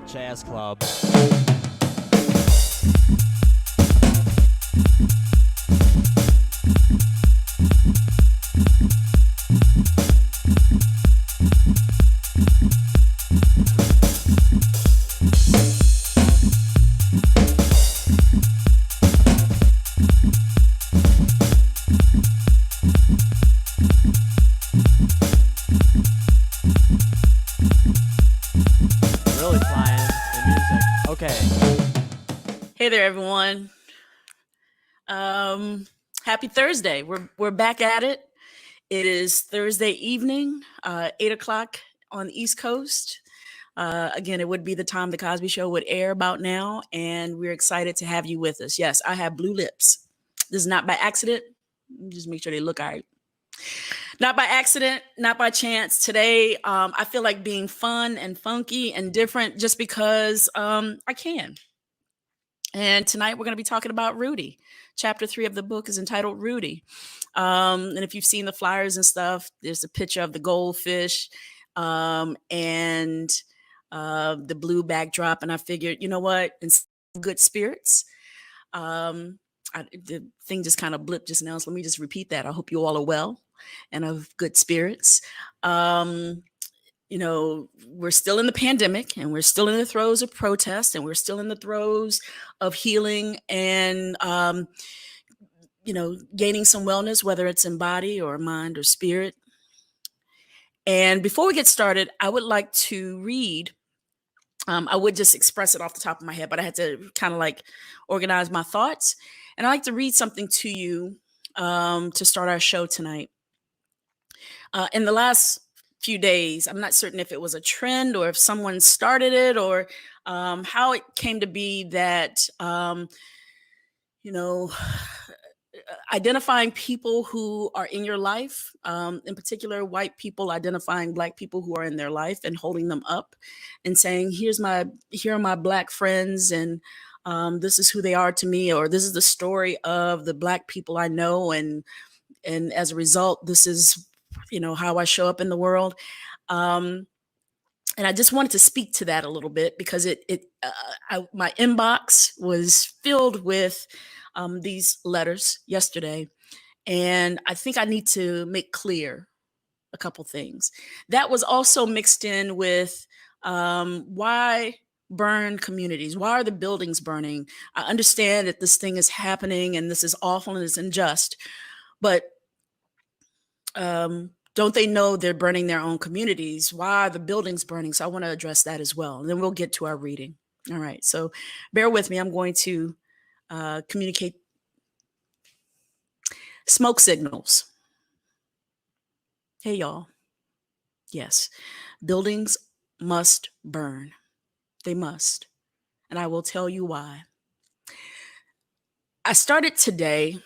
Jazz Club. Really flying the music. Okay. Hey there, everyone. Happy Thursday. We're back at it. It is Thursday evening, 8 o'clock on the East Coast. Again, it would be the time the Cosby Show would air about now, and we're excited to have you with us. Yes, I have blue lips. This is not by accident. Just make sure they look all right. Not by accident, not by chance. Today, I feel like being fun and funky and different just because I can. And tonight we're going to be talking about Rudy. Chapter 3 of the book is entitled Rudy. And if you've seen the flyers and stuff, there's a picture of the goldfish and the blue backdrop. And I figured, you know what? In good spirits. The thing just kind of blipped just now. So let me just repeat that. I hope you all are well and of good spirits. You know, we're still in the pandemic and we're still in the throes of protest and we're still in the throes of healing and, you know, gaining some wellness, whether it's in body or mind or spirit. And before we get started, I would like to read. I would just express it off the top of my head, but I had to kind of like organize my thoughts. And I'd like to read something to you to start our show tonight. In the last few days, I'm not certain if it was a trend or if someone started it or how it came to be that, you know, identifying people who are in your life, in particular, white people identifying Black people who are in their life and holding them up and saying, here are my Black friends and this is who they are to me, or this is the story of the Black people I know. And as a result, this is, you know, how I show up in the world. And I just wanted to speak to that a little bit because my inbox was filled with these letters yesterday. And I think I need to make clear a couple things. That was also mixed in with why burn communities? Why are the buildings burning? I understand that this thing is happening and this is awful and it's unjust, but don't they know they're burning their own communities? Why are the buildings burning? So I want to address that as well. And then we'll get to our reading. All right. So bear with me. I'm going to communicate smoke signals. Hey, y'all. Yes, buildings must burn. They must. And I will tell you why. I started today,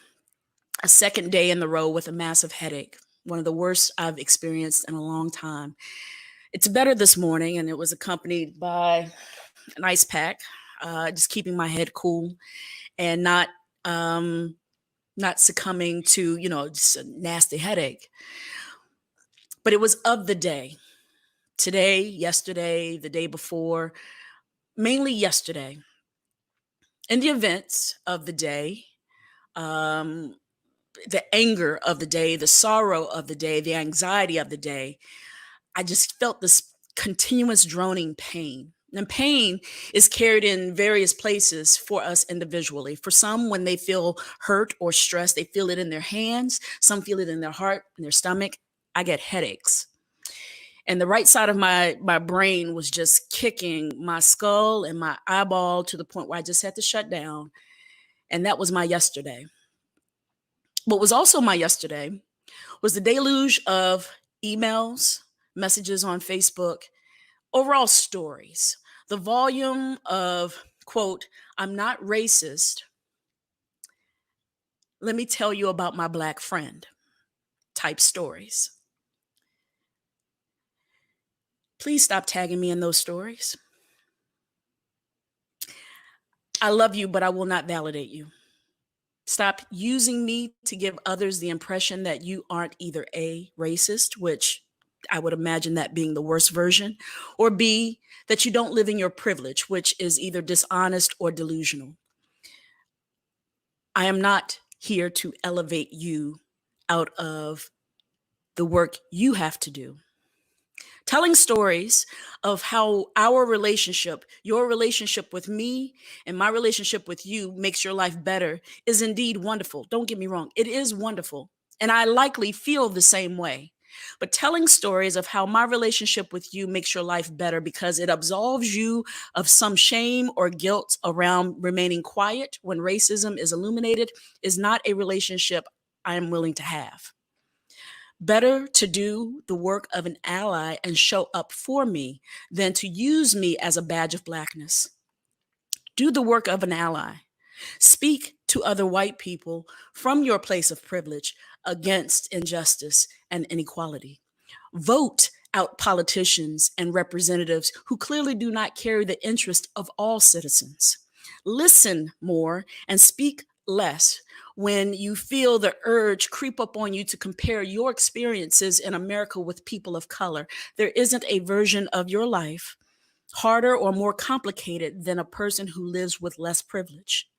a second day in the row with a massive headache. One of the worst I've experienced in a long time. It's better this morning, and it was accompanied by an ice pack, just keeping my head cool and not succumbing to, you know, just a nasty headache. But it was of the day. Today, yesterday, the day before, mainly yesterday. In the events of the day, the anger of the day, the sorrow of the day, the anxiety of the day, I just felt this continuous droning pain. And pain is carried in various places for us individually. For some, when they feel hurt or stressed, they feel it in their hands. Some feel it in their heart, in their stomach. I get headaches. And the right side of my brain was just kicking my skull and my eyeball to the point where I just had to shut down. And that was my yesterday. What was also my yesterday was the deluge of emails, messages on Facebook, overall stories, the volume of, quote, I'm not racist. Let me tell you about my Black friend type stories. Please stop tagging me in those stories. I love you, but I will not validate you. Stop using me to give others the impression that you aren't either A, racist, which I would imagine that being the worst version. Or B, that you don't live in your privilege, which is either dishonest or delusional. I am not here to elevate you out of the work you have to do. Telling stories of how our relationship, your relationship with me and my relationship with you makes your life better is indeed wonderful. Don't get me wrong, it is wonderful. And I likely feel the same way. But telling stories of how my relationship with you makes your life better because it absolves you of some shame or guilt around remaining quiet when racism is illuminated is not a relationship I am willing to have. Better to do the work of an ally and show up for me than to use me as a badge of blackness. Do the work of an ally. Speak to other white people from your place of privilege against injustice and inequality. Vote out politicians and representatives who clearly do not carry the interest of all citizens. Listen more and speak less when you feel the urge creep up on you to compare your experiences in America with people of color. There isn't a version of your life harder or more complicated than a person who lives with less privilege.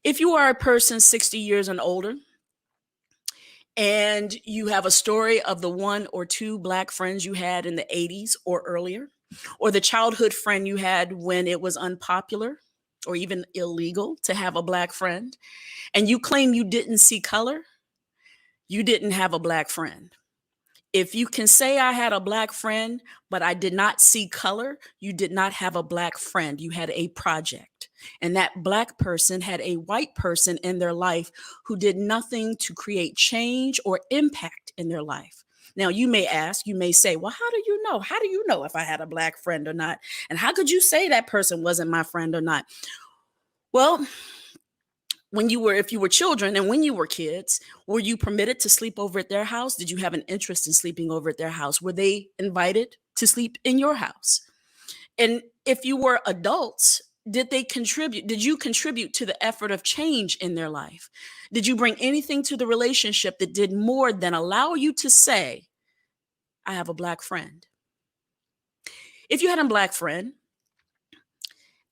If you are a person 60 years and older, and you have a story of the one or two Black friends you had in the 80s or earlier, or the childhood friend you had when it was unpopular or even illegal to have a Black friend, and you claim you didn't see color, you didn't have a Black friend. If you can say I had a Black friend, but I did not see color, you did not have a Black friend. You had a project. And that Black person had a white person in their life who did nothing to create change or impact in their life. Now, you may ask, you may say, well, how do you know? How do you know if I had a Black friend or not? And how could you say that person wasn't my friend or not? Well, if you were children and when you were kids, were you permitted to sleep over at their house? Did you have an interest in sleeping over at their house? Were they invited to sleep in your house? And if you were adults, did you contribute to the effort of change in their life? Did you bring anything to the relationship that did more than allow you to say, I have a Black friend? If you had a Black friend,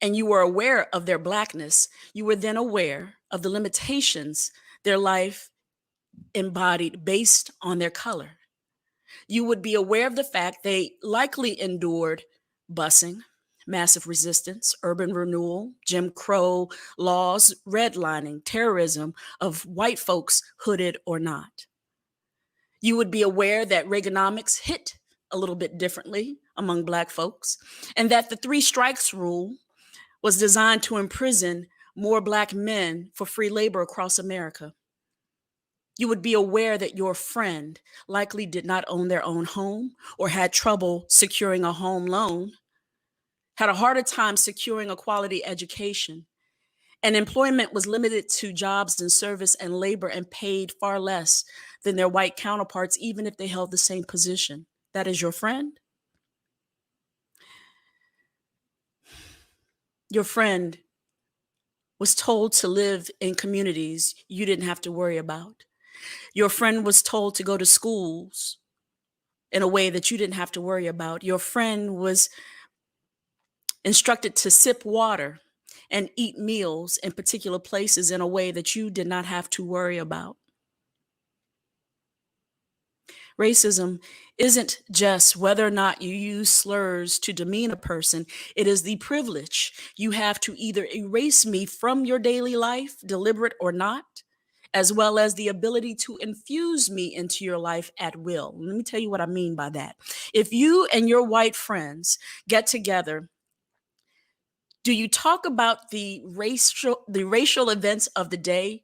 and you were aware of their Blackness, you were then aware of the limitations their life embodied based on their color. You would be aware of the fact they likely endured busing, massive resistance, urban renewal, Jim Crow laws, redlining, terrorism of white folks, hooded or not. You would be aware that Reaganomics hit a little bit differently among Black folks, and that the 3 strikes rule was designed to imprison more Black men for free labor across America. You would be aware that your friend likely did not own their own home or had trouble securing a home loan, had a harder time securing a quality education, and employment was limited to jobs in service and labor and paid far less than their white counterparts, even if they held the same position. That is your friend? Your friend was told to live in communities you didn't have to worry about. Your friend was told to go to schools in a way that you didn't have to worry about. Your friend was instructed to sip water and eat meals in particular places in a way that you did not have to worry about. Racism isn't just whether or not you use slurs to demean a person. It is the privilege you have to either erase me from your daily life, deliberate or not, as well as the ability to infuse me into your life at will. Let me tell you what I mean by that. If you and your white friends get together, do you talk about the racial events of the day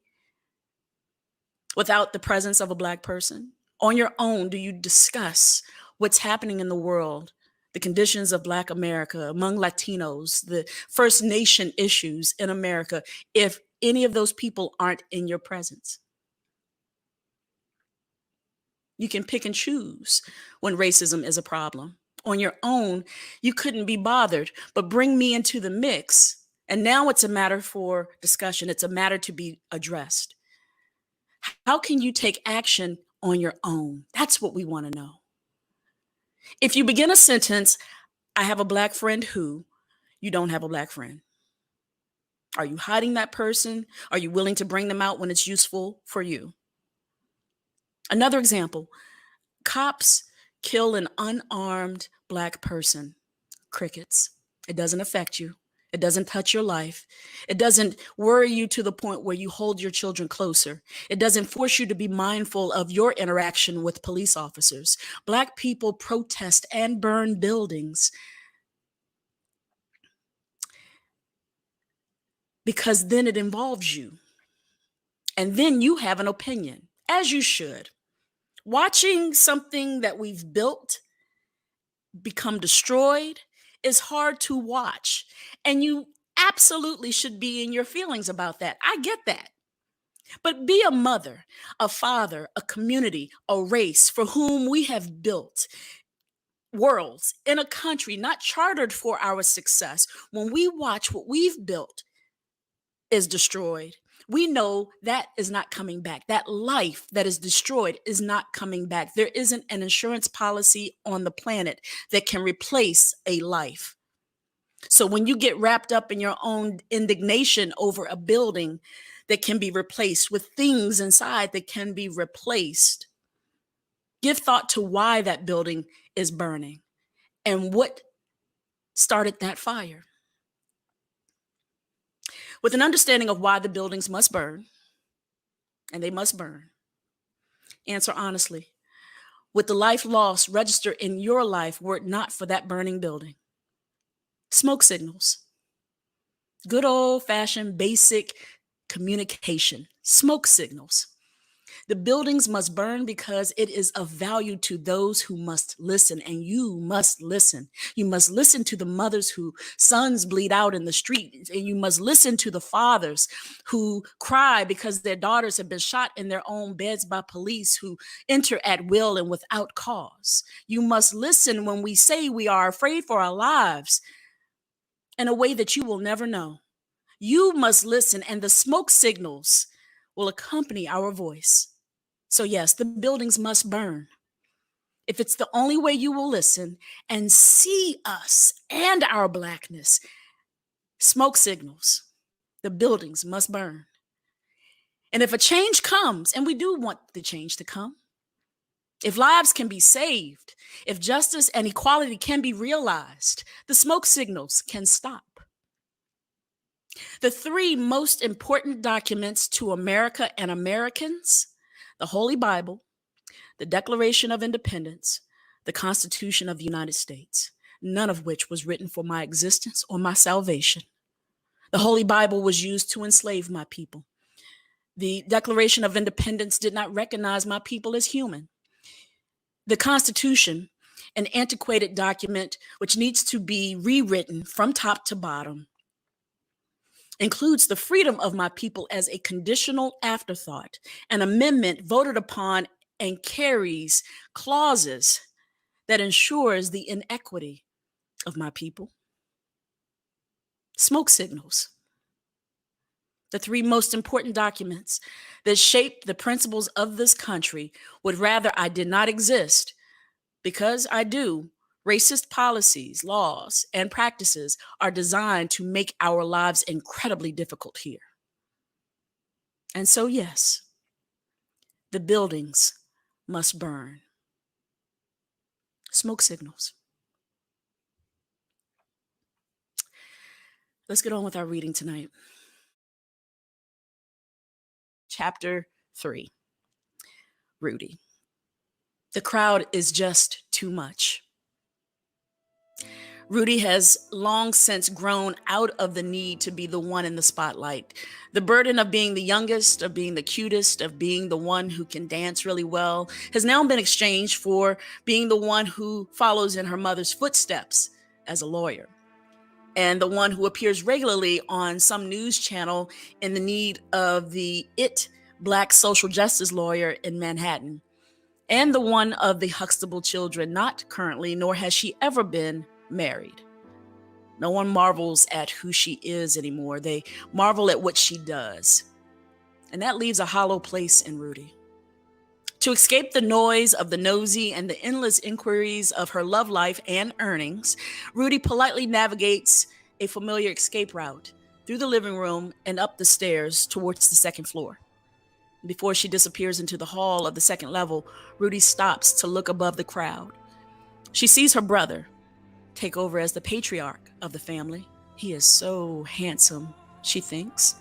without the presence of a Black person? On your own, do you discuss what's happening in the world, the conditions of Black America, among Latinos, the First Nation issues in America, if any of those people aren't in your presence? You can pick and choose when racism is a problem. On your own, you couldn't be bothered, but bring me into the mix. And now it's a matter for discussion. It's a matter to be addressed. How can you take action on your own? That's what we want to know. If you begin a sentence, I have a black friend who, you don't have a black friend. Are you hiding that person? Are you willing to bring them out when it's useful for you? Another example, cops kill an unarmed black person. Crickets. It doesn't affect you. It doesn't touch your life. It doesn't worry you to the point where you hold your children closer. It doesn't force you to be mindful of your interaction with police officers. Black people protest and burn buildings because then it involves you. And then you have an opinion, as you should. Watching something that we've built become destroyed is hard to watch. And you absolutely should be in your feelings about that. I get that. But be a mother, a father, a community, a race for whom we have built worlds in a country not chartered for our success. When we watch what we've built is destroyed, we know that is not coming back. That life that is destroyed is not coming back. There isn't an insurance policy on the planet that can replace a life. So when you get wrapped up in your own indignation over a building that can be replaced with things inside that can be replaced, give thought to why that building is burning and what started that fire. With an understanding of why the buildings must burn, and they must burn, answer honestly, would the life lost register in your life were it not for that burning building? Smoke signals. Good old-fashioned basic communication. Smoke signals. The buildings must burn because it is of value to those who must listen, and you must listen. You must listen to the mothers whose sons bleed out in the street, and you must listen to the fathers who cry because their daughters have been shot in their own beds by police who enter at will and without cause. You must listen when we say we are afraid for our lives in a way that you will never know. You must listen, and the smoke signals will accompany our voice. So yes, the buildings must burn. If it's the only way you will listen and see us and our blackness, smoke signals, the buildings must burn. And if a change comes, and we do want the change to come, if lives can be saved, if justice and equality can be realized, the smoke signals can stop. The three most important documents to America and Americans: the Holy Bible, the Declaration of Independence, the Constitution of the United States, none of which was written for my existence or my salvation. The Holy Bible was used to enslave my people. The Declaration of Independence did not recognize my people as human. The Constitution, an antiquated document which needs to be rewritten from top to bottom, includes the freedom of my people as a conditional afterthought, an amendment voted upon and carries clauses that ensures the inequity of my people. Smoke signals. The three most important documents that shape the principles of this country would rather I did not exist, because I do. Racist policies, laws, and practices are designed to make our lives incredibly difficult here. And so, yes, the buildings must burn. Smoke signals. Let's get on with our reading tonight. Chapter 3, Rudy. The crowd is just too much. Rudy has long since grown out of the need to be the one in the spotlight. The burden of being the youngest, of being the cutest, of being the one who can dance really well has now been exchanged for being the one who follows in her mother's footsteps as a lawyer, and the one who appears regularly on some news channel in the need of the Black social justice lawyer in Manhattan, and the one of the Huxtable children, not currently, nor has she ever been married. No one marvels at who she is anymore. They marvel at what she does. And that leaves a hollow place in Rudy. To escape the noise of the nosy and the endless inquiries of her love life and earnings, Rudy politely navigates a familiar escape route through the living room and up the stairs towards the second floor. Before she disappears into the hall of the second level, Rudy stops to look above the crowd. She sees her brother take over as the patriarch of the family. He is so handsome, she thinks.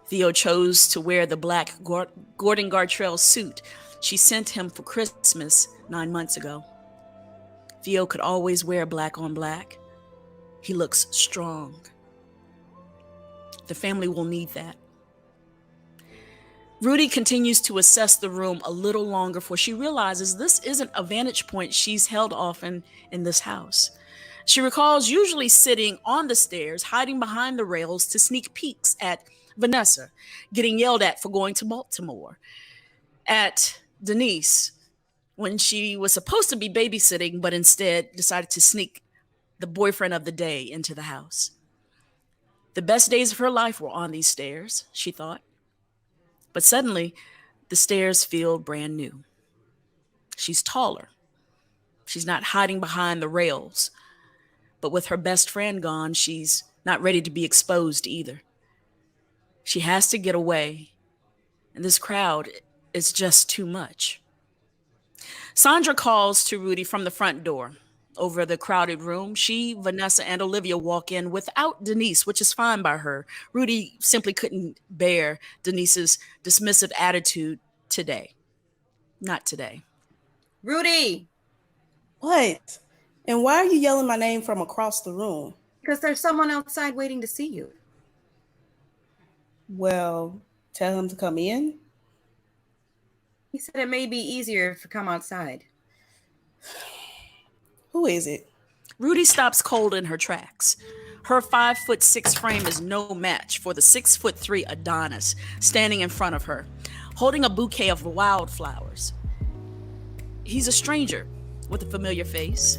Theo chose to wear the black Gordon Gartrell suit she sent him for Christmas 9 months ago. Theo could always wear black on black. He looks strong. The family will need that. Rudy continues to assess the room a little longer, for she realizes this isn't a vantage point she's held often in this house. She recalls usually sitting on the stairs, hiding behind the rails to sneak peeks at Vanessa, getting yelled at for going to Baltimore, at Denise, when she was supposed to be babysitting, but instead decided to sneak the boyfriend of the day into the house. The best days of her life were on these stairs, she thought. But suddenly, the stairs feel brand new. She's taller. She's not hiding behind the rails. But with her best friend gone, she's not ready to be exposed either. She has to get away, and this crowd is just too much. Sondra calls to Rudy from the front door. Over the crowded room, she, Vanessa, and Olivia walk in without Denise, which is fine by her. Rudy simply couldn't bear Denise's dismissive attitude today. Not today. Rudy! What? And why are you yelling my name from across the room? Because there's someone outside waiting to see you. Well, tell him to come in. He said it may be easier if you come outside. Who is it? Rudy stops cold in her tracks. Her 5'6" frame is no match for the 6'3" Adonis standing in front of her, holding a bouquet of wildflowers. He's a stranger with a familiar face.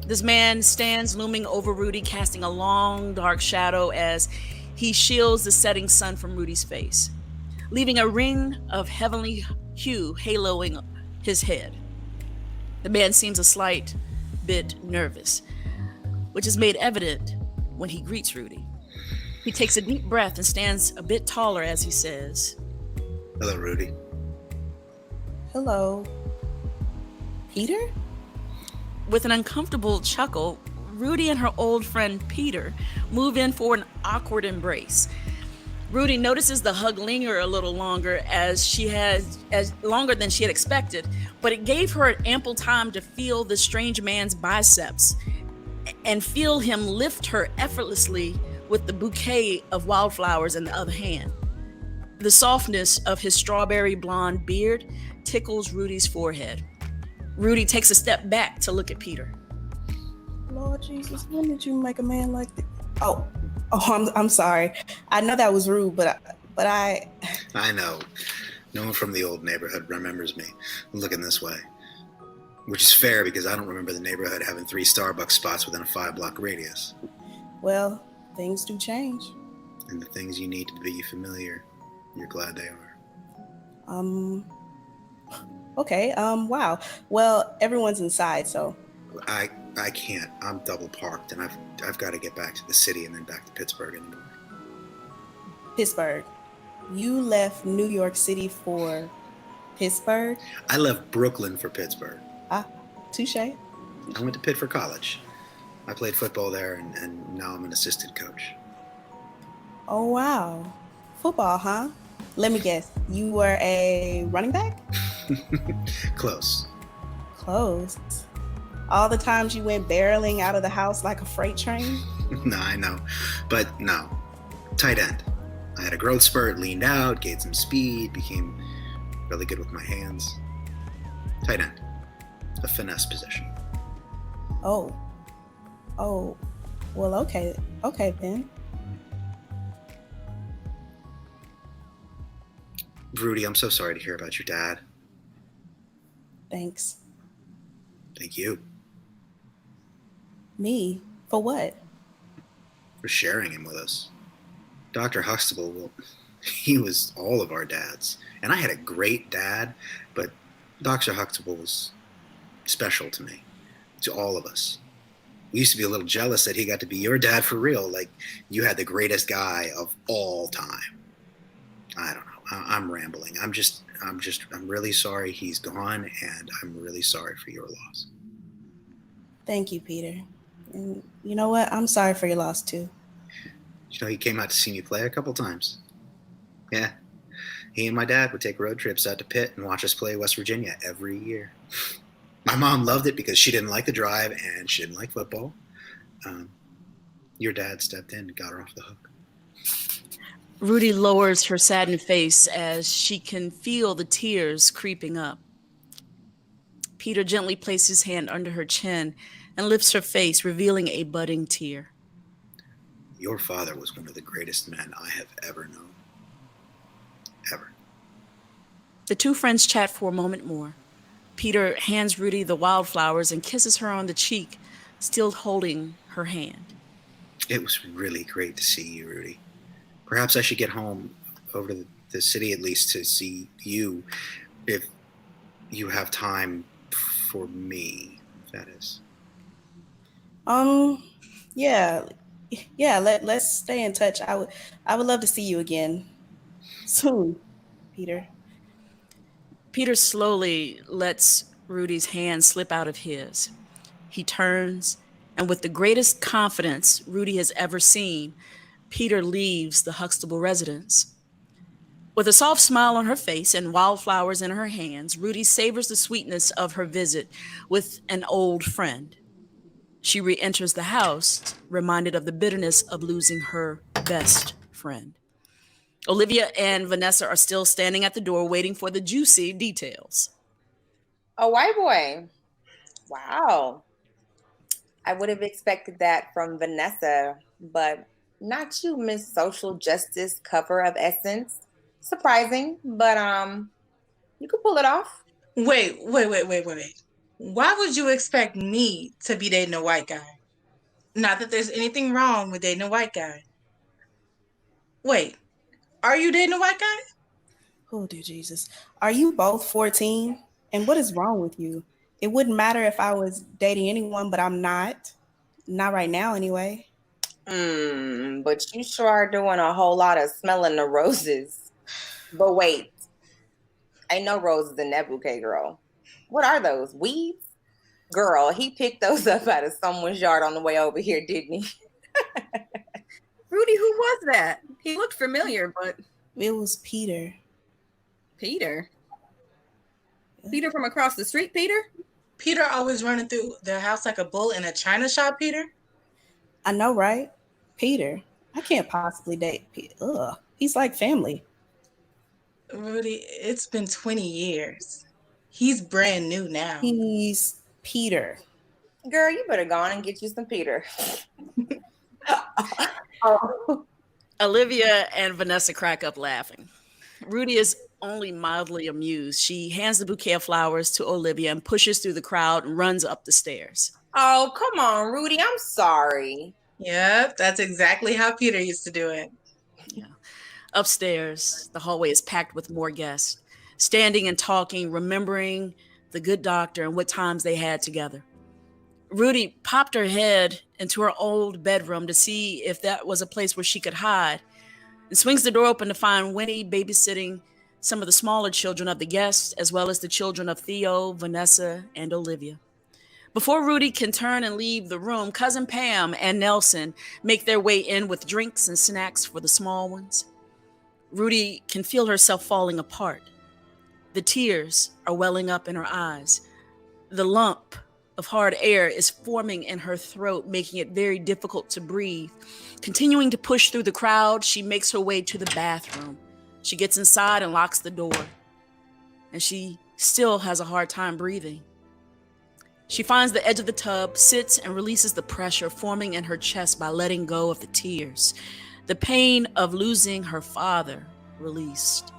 This man stands looming over Rudy, casting a long, dark shadow as he shields the setting sun from Rudy's face, leaving a ring of heavenly hue haloing his head. The man seems a slight bit nervous, which is made evident when he greets Rudy. He takes a deep breath and stands a bit taller as he says, "Hello, Rudy." Hello. Peter? With an uncomfortable chuckle, Rudy and her old friend Peter move in for an awkward embrace. Rudy notices the hug linger a little longer as longer than she had expected, but it gave her ample time to feel the strange man's biceps and feel him lift her effortlessly with the bouquet of wildflowers in the other hand. The softness of his strawberry blonde beard tickles Rudy's forehead. Rudy takes a step back to look at Peter. Lord Jesus, when did you make a man like this? Oh, I'm sorry. I know that was rude, but I. I know. No one from the old neighborhood remembers me looking this way. Which is fair because I don't remember the neighborhood having 3 Starbucks spots within a 5-block radius. Well, things do change. And the things you need to be familiar, you're glad they are. Okay, wow. Well, everyone's inside, so. I can't. I'm double parked and I've got to get back to the city and then back to Pittsburgh in the morning. Pittsburgh. You left New York City for Pittsburgh? I left Brooklyn for Pittsburgh. Ah, touche. I went to Pitt for college. I played football there and now I'm an assistant coach. Oh, wow. Football, huh? Let me guess. You were a running back? Close. Close. All the times you went barreling out of the house like a freight train? No, I know. But no. Tight end. I had a growth spurt, leaned out, gained some speed, became really good with my hands. Tight end. A finesse position. Oh. Well, okay then. Rudy, I'm so sorry to hear about your dad. Thanks. Thank you Me? For what? for sharing him with us. Dr. Huxtable, well, He was all of our dads. And I had a great dad, but Dr. Huxtable was special to me, to all of us. We used to be a little jealous that he got to be your dad for real. Like, you had the greatest guy of all time. I don't know. I'm rambling. I'm really sorry he's gone, and I'm really sorry for your loss. Thank you, Peter. And you know what? I'm sorry for your loss, too. He came out to see me play a couple times. Yeah. He and my dad would take road trips out to Pitt and watch us play West Virginia every year. My mom loved it because she didn't like the drive and she didn't like football. Your dad stepped in and got her off the hook. Rudy lowers her saddened face as she can feel the tears creeping up. Peter gently places his hand under her chin and lifts her face, revealing a budding tear. Your father was one of the greatest men I have ever known. Ever. The two friends chat for a moment more. Peter hands Rudy the wildflowers and kisses her on the cheek, still holding her hand. It was really great to see you, Rudy. Perhaps I should get home over to the city at least to see you, if you have time for me, that is. Yeah, let's stay in touch. I would love to see you again soon, Peter. Peter slowly lets Rudy's hand slip out of his. He turns, and with the greatest confidence Rudy has ever seen, Peter leaves the Huxtable residence. With a soft smile on her face and wildflowers in her hands, Rudy savors the sweetness of her visit with an old friend. She re-enters the house, reminded of the bitterness of losing her best friend. Olivia and Vanessa are still standing at the door waiting for the juicy details. A white boy. Wow. I would have expected that from Vanessa, but not you, Miss Social Justice Cover of Essence. Surprising, but you could pull it off. Wait. Why would you expect me to be dating a white guy? Not that there's anything wrong with dating a white guy. Wait, are you dating a white guy? Oh, dear Jesus. Are you both 14? And what is wrong with you? It wouldn't matter if I was dating anyone, but I'm not. Not right now, anyway. But you sure are doing a whole lot of smelling the roses. But wait, ain't no roses in that bouquet, girl. What are those? Weeds? Girl, he picked those up out of someone's yard on the way over here, didn't he? Rudy, who was that? He looked familiar, but It was Peter. Peter? Peter from across the street, Peter? Peter always running through the house like a bull in a china shop, Peter? I know, right? Peter. I can't possibly date Peter. Ugh. He's like family. Rudy, it's been 20 years. He's brand new now. He's Peter. Girl, you better go on and get you some Peter. Oh. Olivia and Vanessa crack up laughing. Rudy is only mildly amused. She hands the bouquet of flowers to Olivia and pushes through the crowd and runs up the stairs. Oh, come on, Rudy. I'm sorry. Yep, that's exactly how Peter used to do it. Yeah. Upstairs, the hallway is packed with more guests, standing and talking, remembering the good doctor and what times they had together. Rudy popped her head into her old bedroom to see if that was a place where she could hide, and swings the door open to find Winnie babysitting some of the smaller children of the guests, as well as the children of Theo, Vanessa, and Olivia. Before Rudy can turn and leave the room, Cousin Pam and Nelson make their way in with drinks and snacks for the small ones. Rudy can feel herself falling apart. The tears are welling up in her eyes. The lump of hard air is forming in her throat, making it very difficult to breathe. Continuing to push through the crowd, she makes her way to the bathroom. She gets inside and locks the door, and she still has a hard time breathing. She finds the edge of the tub, sits, and releases the pressure forming in her chest by letting go of the tears. The pain of losing her father released.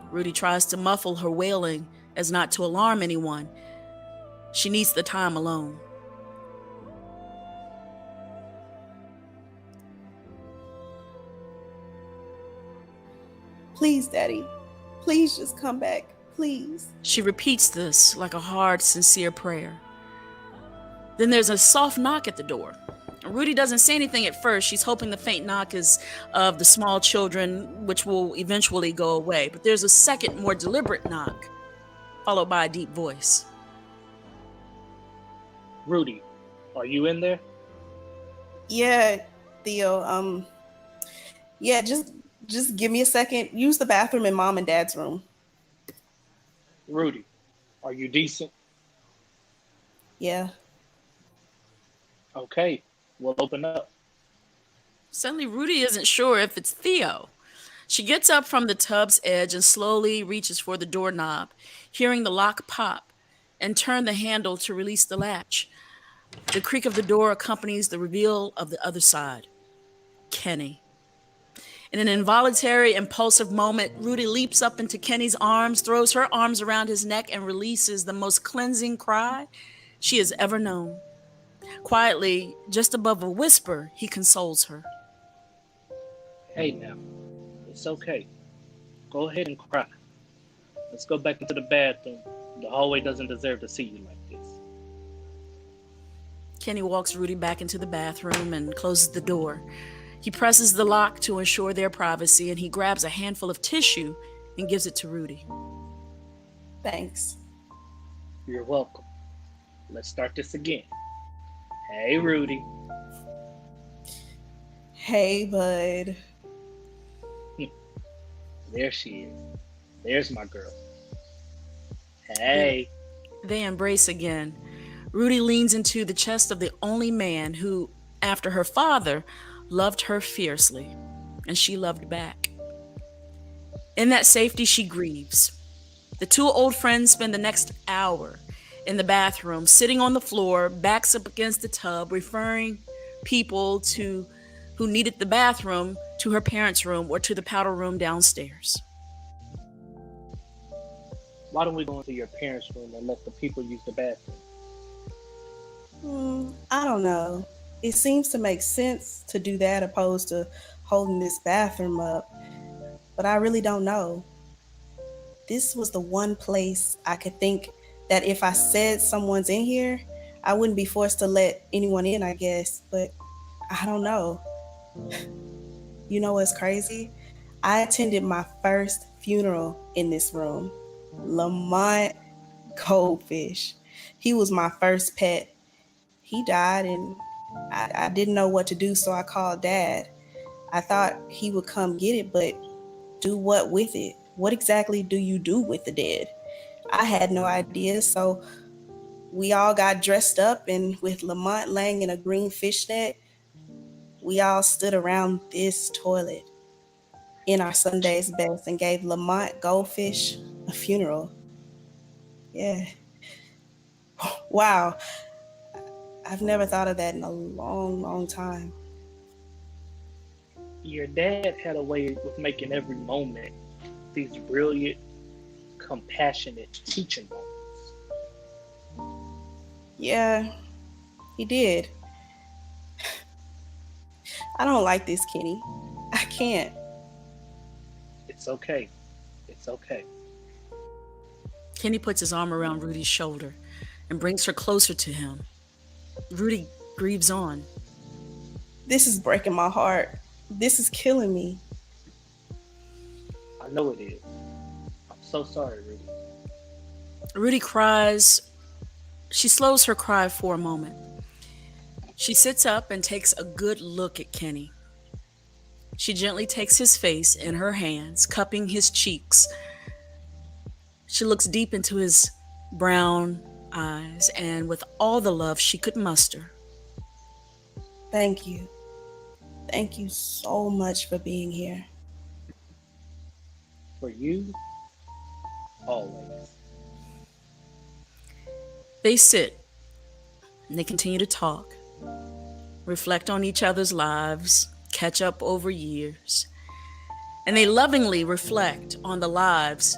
Rudy tries to muffle her wailing as not to alarm anyone. She needs the time alone. Please, Daddy. Please just come back. Please. She repeats this like a hard, sincere prayer. Then there's a soft knock at the door. Rudy doesn't say anything at first. She's hoping the faint knock is of the small children, which will eventually go away. But there's a second, more deliberate knock, followed by a deep voice. Rudy, are you in there? Yeah, Theo. Yeah, just give me a second. Use the bathroom in Mom and Dad's room. Rudy, are you decent? Yeah. Okay, we'll open up. Suddenly, Rudy isn't sure if it's Theo. She gets up from the tub's edge and slowly reaches for the doorknob, hearing the lock pop, and turn the handle to release the latch. The creak of the door accompanies the reveal of the other side. Kenny. In an involuntary, impulsive moment, Rudy leaps up into Kenny's arms, throws her arms around his neck, and releases the most cleansing cry she has ever known. Quietly, just above a whisper, he consoles her. Hey now, it's okay. Go ahead and cry. Let's go back into the bathroom. The hallway doesn't deserve to see you like this. Kenny walks Rudy back into the bathroom and closes the door. He presses the lock to ensure their privacy, and he grabs a handful of tissue and gives it to Rudy. Thanks. You're welcome. Let's start this again. Hey, Rudy. Hey, bud. There she is. There's my girl. Hey. They embrace again. Rudy leans into the chest of the only man who, after her father, loved her fiercely, and she loved back. In that safety, she grieves. The two old friends spend the next hour in the bathroom, sitting on the floor, backs up against the tub, referring people who needed the bathroom to her parents' room or to the powder room downstairs. Why don't we go into your parents' room and let the people use the bathroom? I don't know. It seems to make sense to do that opposed to holding this bathroom up, but I really don't know. This was the one place I could think that if I said someone's in here, I wouldn't be forced to let anyone in, I guess, but I don't know. You know what's crazy? I attended my first funeral in this room. Lamont Goldfish. He was my first pet. He died and I didn't know what to do, so I called Dad. I thought he would come get it, but do what with it? What exactly do you do with the dead? I had no idea, so we all got dressed up, and with Lamont laying in a green fishnet, we all stood around this toilet in our Sunday's best and gave Lamont Goldfish a funeral. Yeah. Wow. I've never thought of that in a long, long time. Your dad had a way with making every moment these brilliant, compassionate teaching moments. Yeah, he did. I don't like this, Kenny. I can't. It's okay. It's okay. Kenny puts his arm around Rudy's shoulder and brings her closer to him. Rudy grieves on. This is breaking my heart. This is killing me. I know it is. I'm so sorry, Rudy. Rudy cries. She slows her cry for a moment. She sits up and takes a good look at Kenny. She gently takes his face in her hands, cupping his cheeks. She looks deep into his brown eyes, and with all the love she could muster. Thank you. Thank you so much for being here. For you, always. They sit and they continue to talk, reflect on each other's lives, catch up over years, and they lovingly reflect on the lives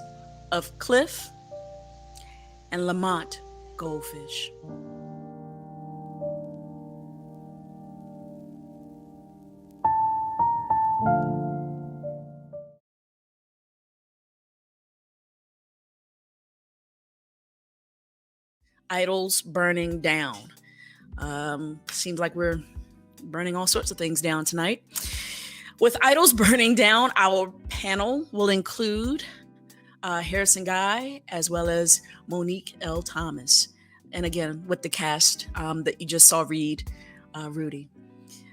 of Cliff and Lamont Goldfish. Idols Burning Down. Seems like we're burning all sorts of things down tonight. With Idols Burning Down, our panel will include Harrison Guy as well as Monique L. Thomas. And again, with the cast that you just saw read, Rudy.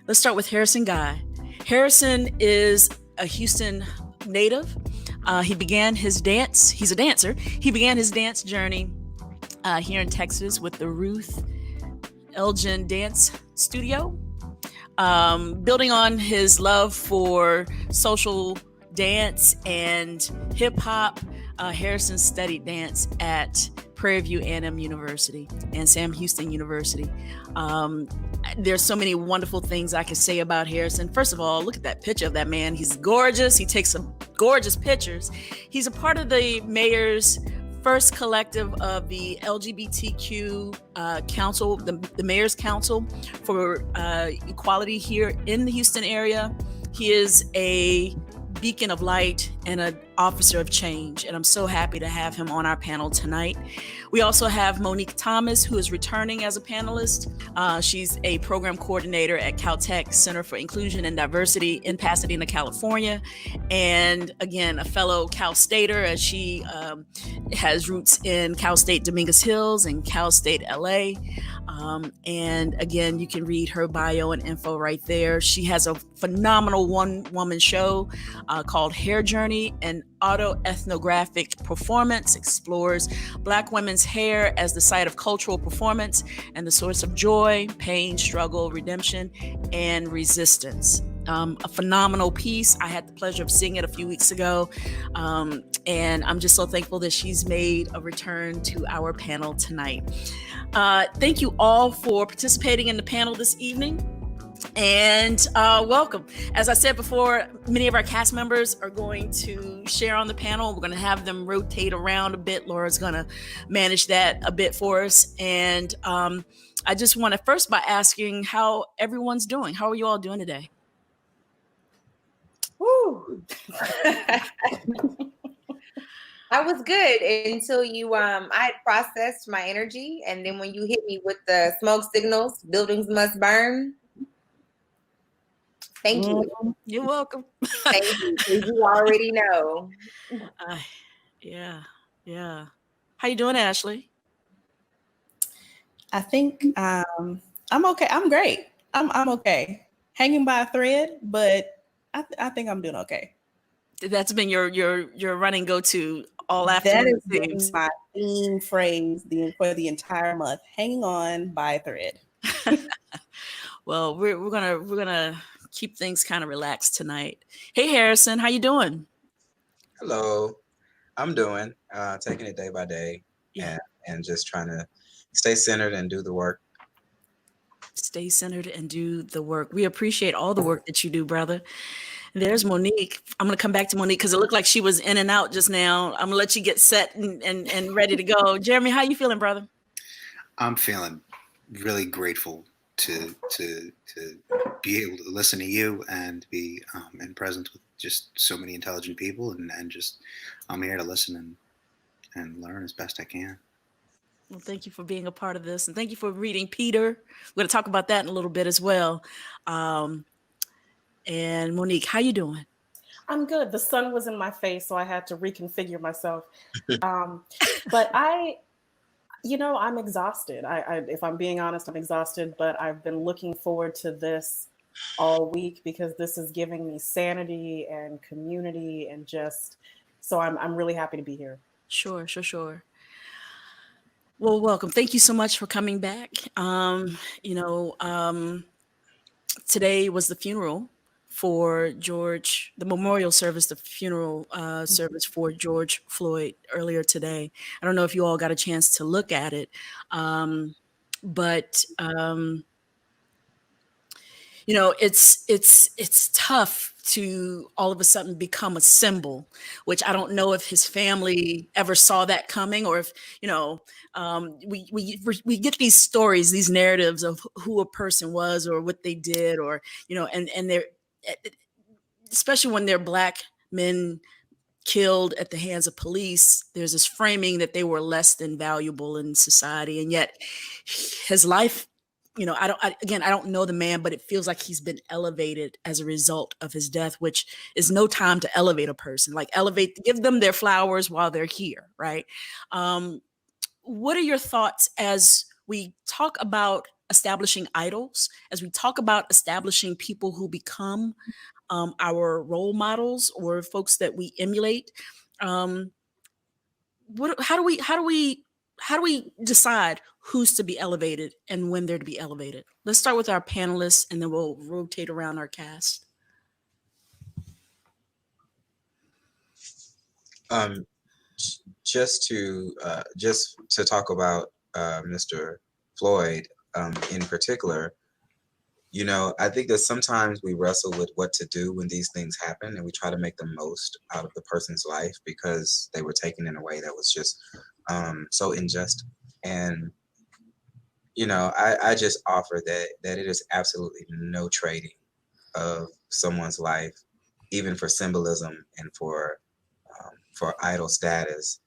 Let's start with Harrison Guy. Harrison is a Houston native. He began his dance. He's a dancer. He began his dance journey here in Texas with the Ruth Elgin Dance Studio. Building on his love for social dance and hip hop, Harrison studied dance at Prairie View A&M University and Sam Houston University. There's so many wonderful things I could say about Harrison. First of all, look at that picture of that man. He's gorgeous. He takes some gorgeous pictures. He's a part of the mayor's first collective of the LGBTQ council, the mayor's council for equality here in the Houston area. He is a beacon of light and an officer of change. And I'm so happy to have him on our panel tonight. We also have Monique Thomas, who is returning as a panelist. She's a program coordinator at Caltech Center for Inclusion and Diversity in Pasadena, California. And again, a fellow Cal Stater, as she has roots in Cal State Dominguez Hills and Cal State LA. And again, you can read her bio and info right there. She has a phenomenal one-woman show called Hair Journey, an autoethnographic performance, explores Black women's hair as the site of cultural performance and the source of joy, pain, struggle, redemption, and resistance. A phenomenal piece. I had the pleasure of seeing it a few weeks ago. And I'm just so thankful that she's made a return to our panel tonight. Thank you all for participating in the panel this evening. And welcome. As I said before, many of our cast members are going to share on the panel. We're going to have them rotate around a bit. Laura's going to manage that a bit for us. And I just want to first by asking how everyone's doing. How are you all doing today? Woo. I was good until you I had processed my energy, and then when you hit me with the smoke signals, buildings must burn. Thank you. You're welcome. Thank you. You already know. Yeah. How you doing, Ashlee? I think I'm okay. I'm great. I'm okay. Hanging by a thread, but I think I'm doing okay. That's been your running go-to all afternoon. That has been my theme phrase for the entire month. Hanging on by a thread. Well, we're gonna keep things kind of relaxed tonight. Hey, Harrison, how you doing? Hello, I'm doing taking it day by day, and just trying to stay centered and do the work. Stay centered and do the work. We appreciate all the work that you do, brother. There's Monique. I'm going to come back to Monique because it looked like she was in and out just now. I'm going to let you get set and ready to go. Jeremy, how you feeling, brother? I'm feeling really grateful to be able to listen to you and be in presence with just so many intelligent people, and just I'm here to listen and learn as best I can. Well, thank you for being a part of this, and thank you for reading Peter. We're going to talk about that in a little bit as well. And Monique, how you doing? I'm good. The sun was in my face, so I had to reconfigure myself. But I'm exhausted. If I'm being honest, I'm exhausted, but I've been looking forward to this all week because this is giving me sanity and community and so I'm really happy to be here. Sure. Well, welcome. Thank you so much for coming back. Today was the funeral for George, the memorial service, the funeral service for George Floyd earlier today. I don't know if you all got a chance to look at it, but it's tough to all of a sudden become a symbol, which I don't know if his family ever saw that coming, or if, we get these stories, these narratives of who a person was or what they did, or, and they're, especially when they're Black men killed at the hands of police, there's this framing that they were less than valuable in society. And yet his life, I don't know the man, but it feels like he's been elevated as a result of his death, which is no time to elevate a person. Like give them their flowers while they're here, right? What are your thoughts as we talk about establishing idols, as we talk about establishing people who become our role models or folks that we emulate? How do we decide who's to be elevated and when they're to be elevated? Let's start with our panelists, and then we'll rotate around our cast. Just to talk about Mr. Floyd in particular, I think that sometimes we wrestle with what to do when these things happen, and we try to make the most out of the person's life because they were taken in a way that was just so unjust. And I just offer that it is absolutely no trading of someone's life, even for symbolism and for idol status,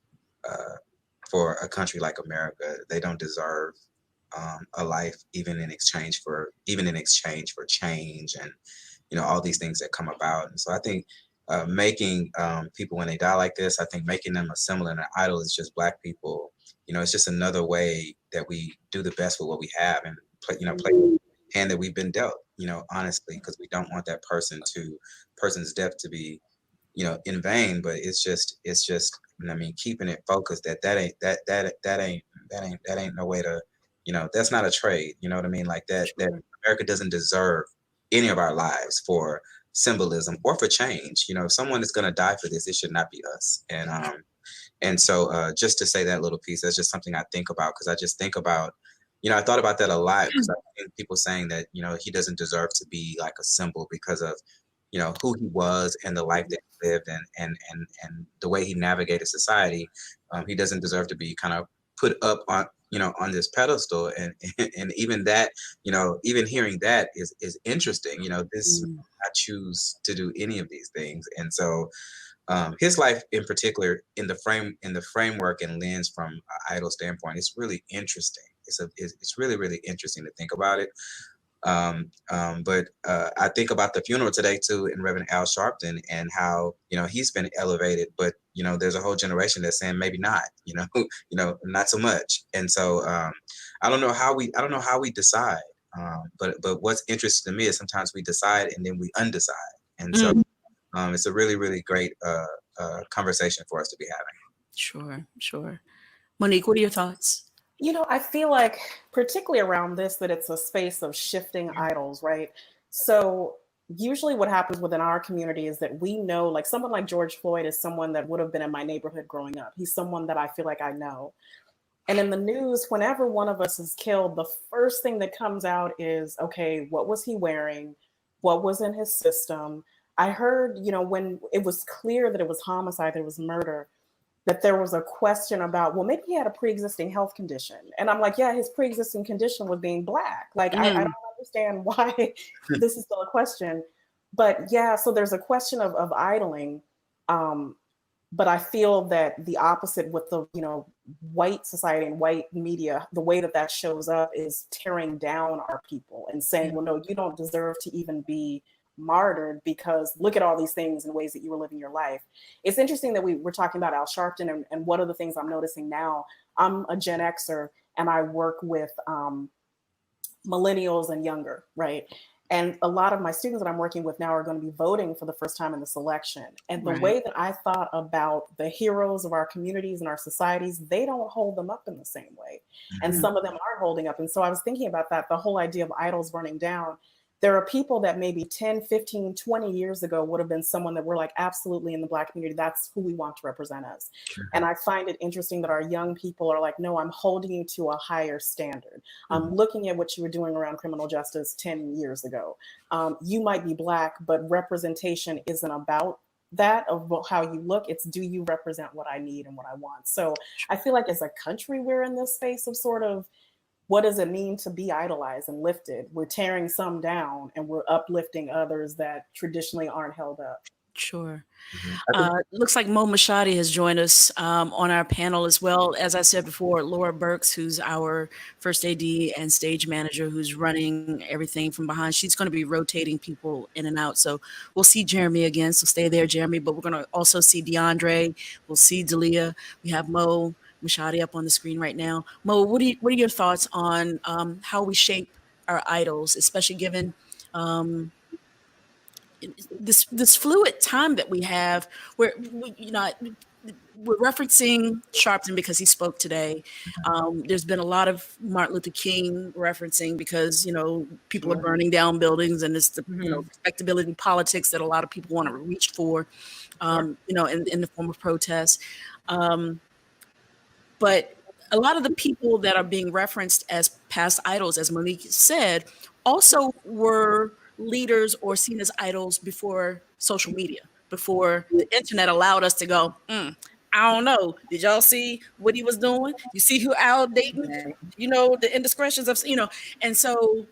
for a country like America. They don't deserve a life even in exchange for change and all these things that come about. And so I think making people, when they die like this, I think making them a symbol and an idol is just Black people. It's just another way that we do the best with what we have and play the hand that we've been dealt, honestly, because we don't want that person's death to be in vain. But it's just keeping it focused that ain't no way to, that's not a trade. You know what I mean? Like that America doesn't deserve any of our lives for symbolism or for change. If someone is going to die for this, it should not be us. And so just to say that little piece, that's just something I think about, because I just think about, I thought about that a lot, because I think people saying that, he doesn't deserve to be like a symbol because of, who he was and the life that he lived and the way he navigated society. He doesn't deserve to be kind of put up on, on this pedestal. And even that, even hearing that is interesting. I choose to do any of these things. And so his life in particular, in the framework and lens from an idol standpoint, it's really interesting. It's really, really interesting to think about it. But I think about the funeral today too, in Reverend Al Sharpton, and how he's been elevated, but there's a whole generation that's saying maybe not, not so much. And so I don't know how we decide. But what's interesting to me is sometimes we decide and then we undecide. And so it's a really, really great conversation for us to be having. Sure. Monique, what are your thoughts? I feel like, particularly around this, that it's a space of shifting idols, right? So usually what happens within our community is that we know, like someone like George Floyd is someone that would have been in my neighborhood growing up. He's someone that I feel like I know. And in the news, whenever one of us is killed, the first thing that comes out is, okay, what was he wearing? What was in his system? I heard, when it was clear that it was homicide, there was murder, that there was a question about, well, maybe he had a pre-existing health condition. And I'm like, yeah, his pre-existing condition was being Black. Like, I don't understand why this is still a question. But yeah, so there's a question of idling. But I feel that the opposite with the, white society and white media, the way that shows up is tearing down our people and saying, well, no, you don't deserve to even be martyred because look at all these things and ways that you were living your life. It's interesting that we're talking about Al Sharpton, and one of the things I'm noticing now, I'm a Gen Xer and I work with millennials and younger, right? And a lot of my students that I'm working with now are going to be voting for the first time in this election. And the way that I thought about the heroes of our communities and our societies, they don't hold them up in the same way. And some of them aren't holding up. And so I was thinking about that, the whole idea of idols burning down. There are people that maybe 10, 15, 20 years ago would have been someone that we're like, absolutely, in the Black community, that's who we want to represent us. And I find it interesting that our young people are like, no, I'm holding you to a higher standard. I'm looking at what you were doing around criminal justice 10 years ago. You might be Black, but representation isn't about that, of how you look. It's, do you represent what I need and what I want? So I feel like as a country, we're in this space of sort of, what does it mean to be idolized and lifted? We're tearing some down and we're uplifting others that traditionally aren't held up. Sure. I Looks like Moshaty has joined us on our panel as well. As I said before, Laura Burks, who's our first AD and stage manager, who's running everything from behind. She's going to be rotating people in and out. So we'll see Jeremy again. So stay there, Jeremy. But we're going to also see Deandre. We'll see Dahleah. We have Moshaty up on the screen right now. Mo, what are your thoughts on how we shape our idols, especially given this fluid time that we have, where we're referencing Sharpton because he spoke today. There's been a lot of Martin Luther King referencing because people are burning down buildings, and it's the respectability politics that a lot of people want to reach for, in the form of protest. But a lot of the people that are being referenced as past idols, as Monique said, also were leaders or seen as idols before social media, before the internet allowed us to go, I don't know. Did y'all see what he was doing? You see who Al dating? The indiscretions of, and so,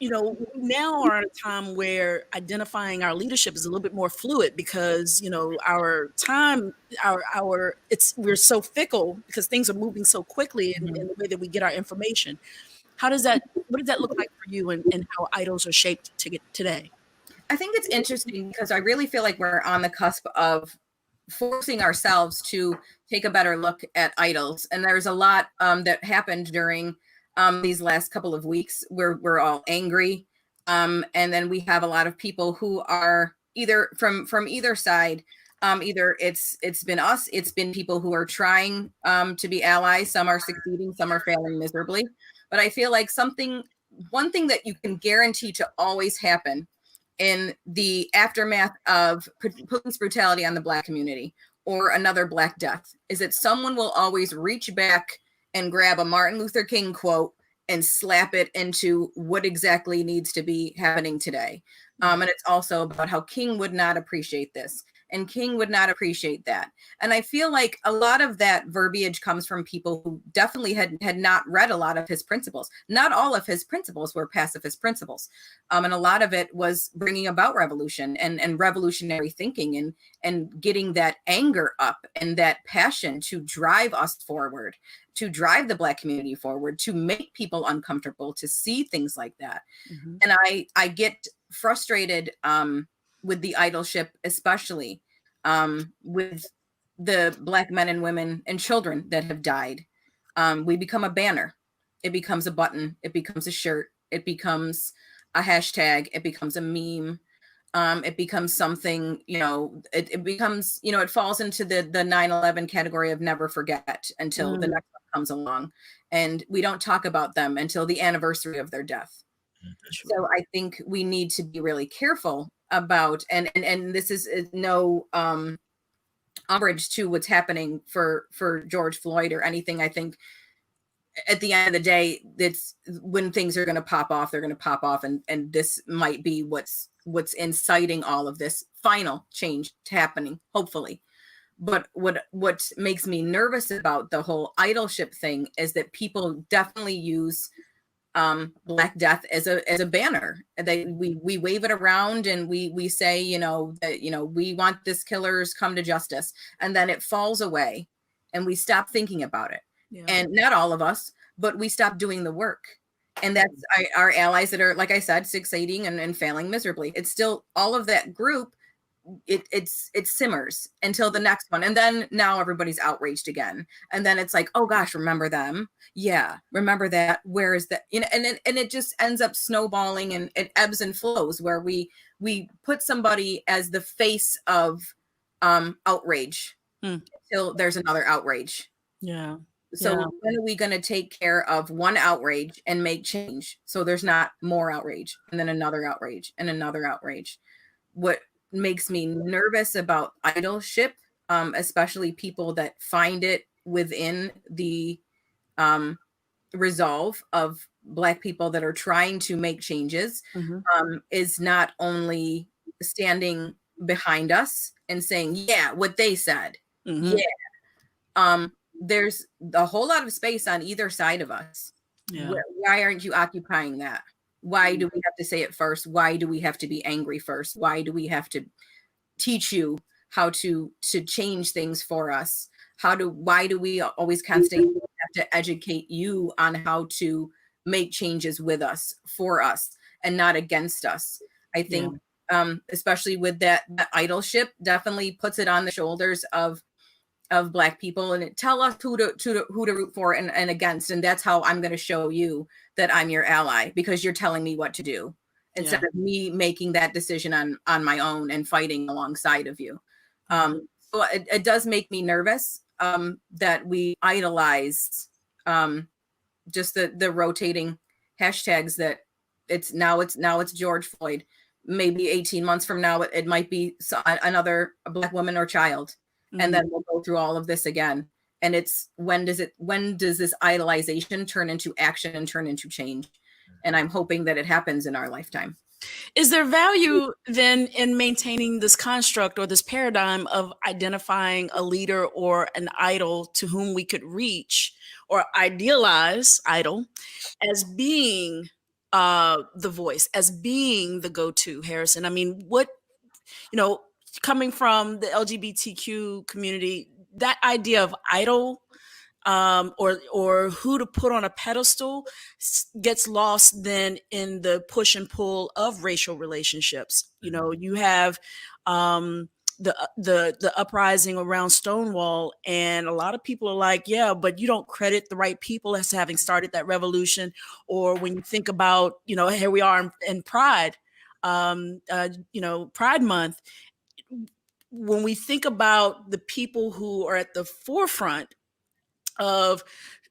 we now are at a time where identifying our leadership is a little bit more fluid because, our time, we're so fickle because things are moving so quickly in the way that we get our information. What does that look like for you and how idols are shaped to get today? I think it's interesting because I really feel like we're on the cusp of forcing ourselves to take a better look at idols. And there's a lot that happened during these last couple of weeks where we're all angry. And then we have a lot of people who are either from either side. Either it's been us, it's been people who are trying to be allies. Some are succeeding, some are failing miserably. But I feel like one thing that you can guarantee to always happen in the aftermath of police brutality on the Black community or another Black death is that someone will always reach back and grab a Martin Luther King quote and slap it into what exactly needs to be happening today. And it's also about how King would not appreciate this. And King would not appreciate that. And I feel like a lot of that verbiage comes from people who definitely had not read a lot of his principles. Not all of his principles were pacifist principles. And a lot of it was bringing about revolution and revolutionary thinking and getting that anger up and that passion to drive us forward, to drive the Black community forward, to make people uncomfortable, to see things like that. And I get frustrated with the idolship, especially with the Black men and women and children that have died. We become a banner. It becomes a button. It becomes a shirt. It becomes a hashtag. It becomes a meme. It becomes something, it becomes, it falls into the 9/11 category of never forget until the next one comes along. And we don't talk about them until the anniversary of their death. So I think we need to be really careful about, and this is no umbrage to what's happening for George Floyd or anything. I think at the end of the day, that's when things are going to pop off, they're going to pop off. And this might be what's inciting all of this final change happening, hopefully. But what makes me nervous about the whole idolship thing is that people definitely use Black Death as a banner. We wave it around and we say, that, we want this killer's come to justice, and then it falls away and we stop thinking about it. Yeah. And not all of us, but we stop doing the work. And that's our allies that are, like I said, succeeding and failing miserably. It's still all of that group. It simmers until the next one. And then now everybody's outraged again. And then it's like, oh gosh, remember them? Yeah. Remember that. Where is that? And it just ends up snowballing, and it ebbs and flows where we put somebody as the face of outrage until there's another outrage. Yeah. So when are we going to take care of one outrage and make change so there's not more outrage and then another outrage and another outrage? What makes me nervous about idolship, especially people that find it within the resolve of Black people that are trying to make changes, is not only standing behind us and saying, yeah, what they said. Yeah. There's a whole lot of space on either side of us. Yeah. Why aren't you occupying that? Why do we have to say it first? Why do we have to be angry first? Why do we have to teach you how to change things for us. Why do we always constantly have to educate you on how to make changes with us, for us, and not against us? I think, especially with that idolship, definitely puts it on the shoulders of Black people, and it tell us who to root for and against. And that's how I'm going to show you that I'm your ally, because you're telling me what to do instead of me making that decision on my own and fighting alongside of you. So it does make me nervous that we idolize just the rotating hashtags, that it's George Floyd. Maybe 18 months from now, it might be another Black woman or child. And then we'll go through all of this again. And it's when does this idolization turn into action and turn into change? And I'm hoping that it happens in our lifetime. Is there value then in maintaining this construct or this paradigm of identifying a leader or an idol to whom we could reach, or idealize idol as being the voice, as being the go-to, Harrison? I mean, coming from the LGBTQ community, that idea of idol or who to put on a pedestal gets lost then in the push and pull of racial relationships. You have the uprising around Stonewall, and a lot of people are like, yeah, but you don't credit the right people as having started that revolution. Or when you think about, here we are in Pride, Pride Month. When we think about the people who are at the forefront of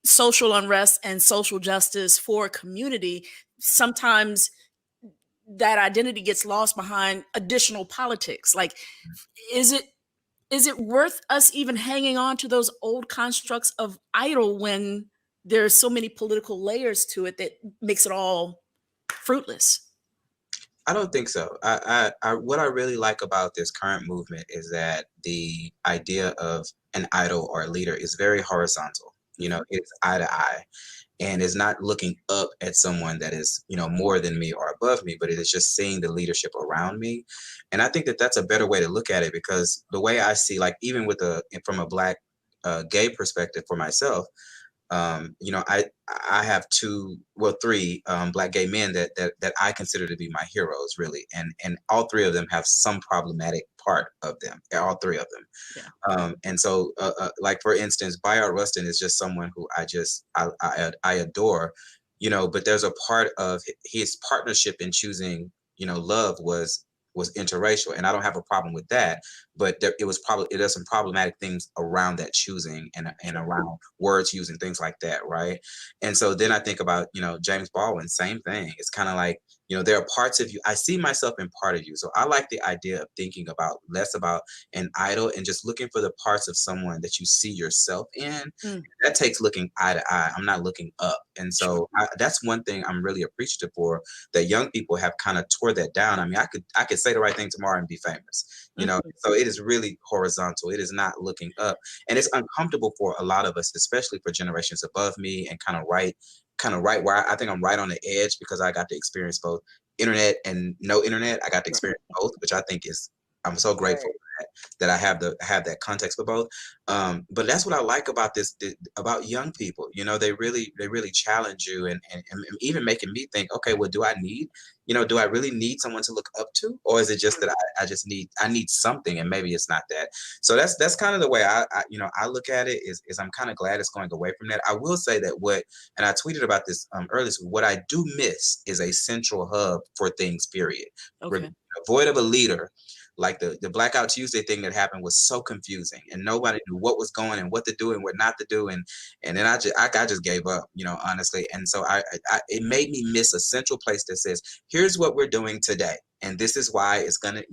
social unrest and social justice for a community, sometimes that identity gets lost behind additional politics. Like, is it worth us even hanging on to those old constructs of idol when there's so many political layers to it that makes it all fruitless? I don't think so. What I really like about this current movement is that the idea of an idol or a leader is very horizontal. It's eye to eye, and is not looking up at someone that is, more than me or above me, but it is just seeing the leadership around me. And I think that that's a better way to look at it, because the way I see, like, even from a Black gay perspective for myself, I have three Black gay men that I consider to be my heroes, really, and all three of them have some problematic part of them. All three of them, and so, like, for instance, Bayard Rustin is just someone who I adore, but there's a part of his partnership in choosing, love was interracial, and I don't have a problem with that. But there's some problematic things around that choosing and around words using, things like that, right? And so then I think about, James Baldwin, same thing. It's kind of like, there are parts of you, I see myself in part of you. So I like the idea of thinking about less about an idol and just looking for the parts of someone that you see yourself in. That takes looking eye to eye. I'm not looking up. And so that's one thing I'm really appreciative for, that young people have kind of tore that down. I mean, I could say the right thing tomorrow and be famous, so it is really horizontal. It is not looking up, and it's uncomfortable for a lot of us, especially for generations above me, and kind of right where I think I'm right on the edge, because I got to experience both internet and no internet. I got to experience both, which I think I'm so grateful that I have that context for both. But that's what I like about about young people. They really challenge you and even making me think, okay, well, do I really need someone to look up to, or is it just that I need something, and maybe it's not that. So that's kind of the way I look at it, is I'm kind of glad it's going away from that. I will say that and I tweeted about this earlier, so what I do miss is a central hub for things, period. Okay. Void of a leader. Like the Blackout Tuesday thing that happened was so confusing, and nobody knew what was going and what to do and what not to do, and then I just gave up, honestly. And so it made me miss a central place that says, here's what we're doing today, and this is why it's gonna,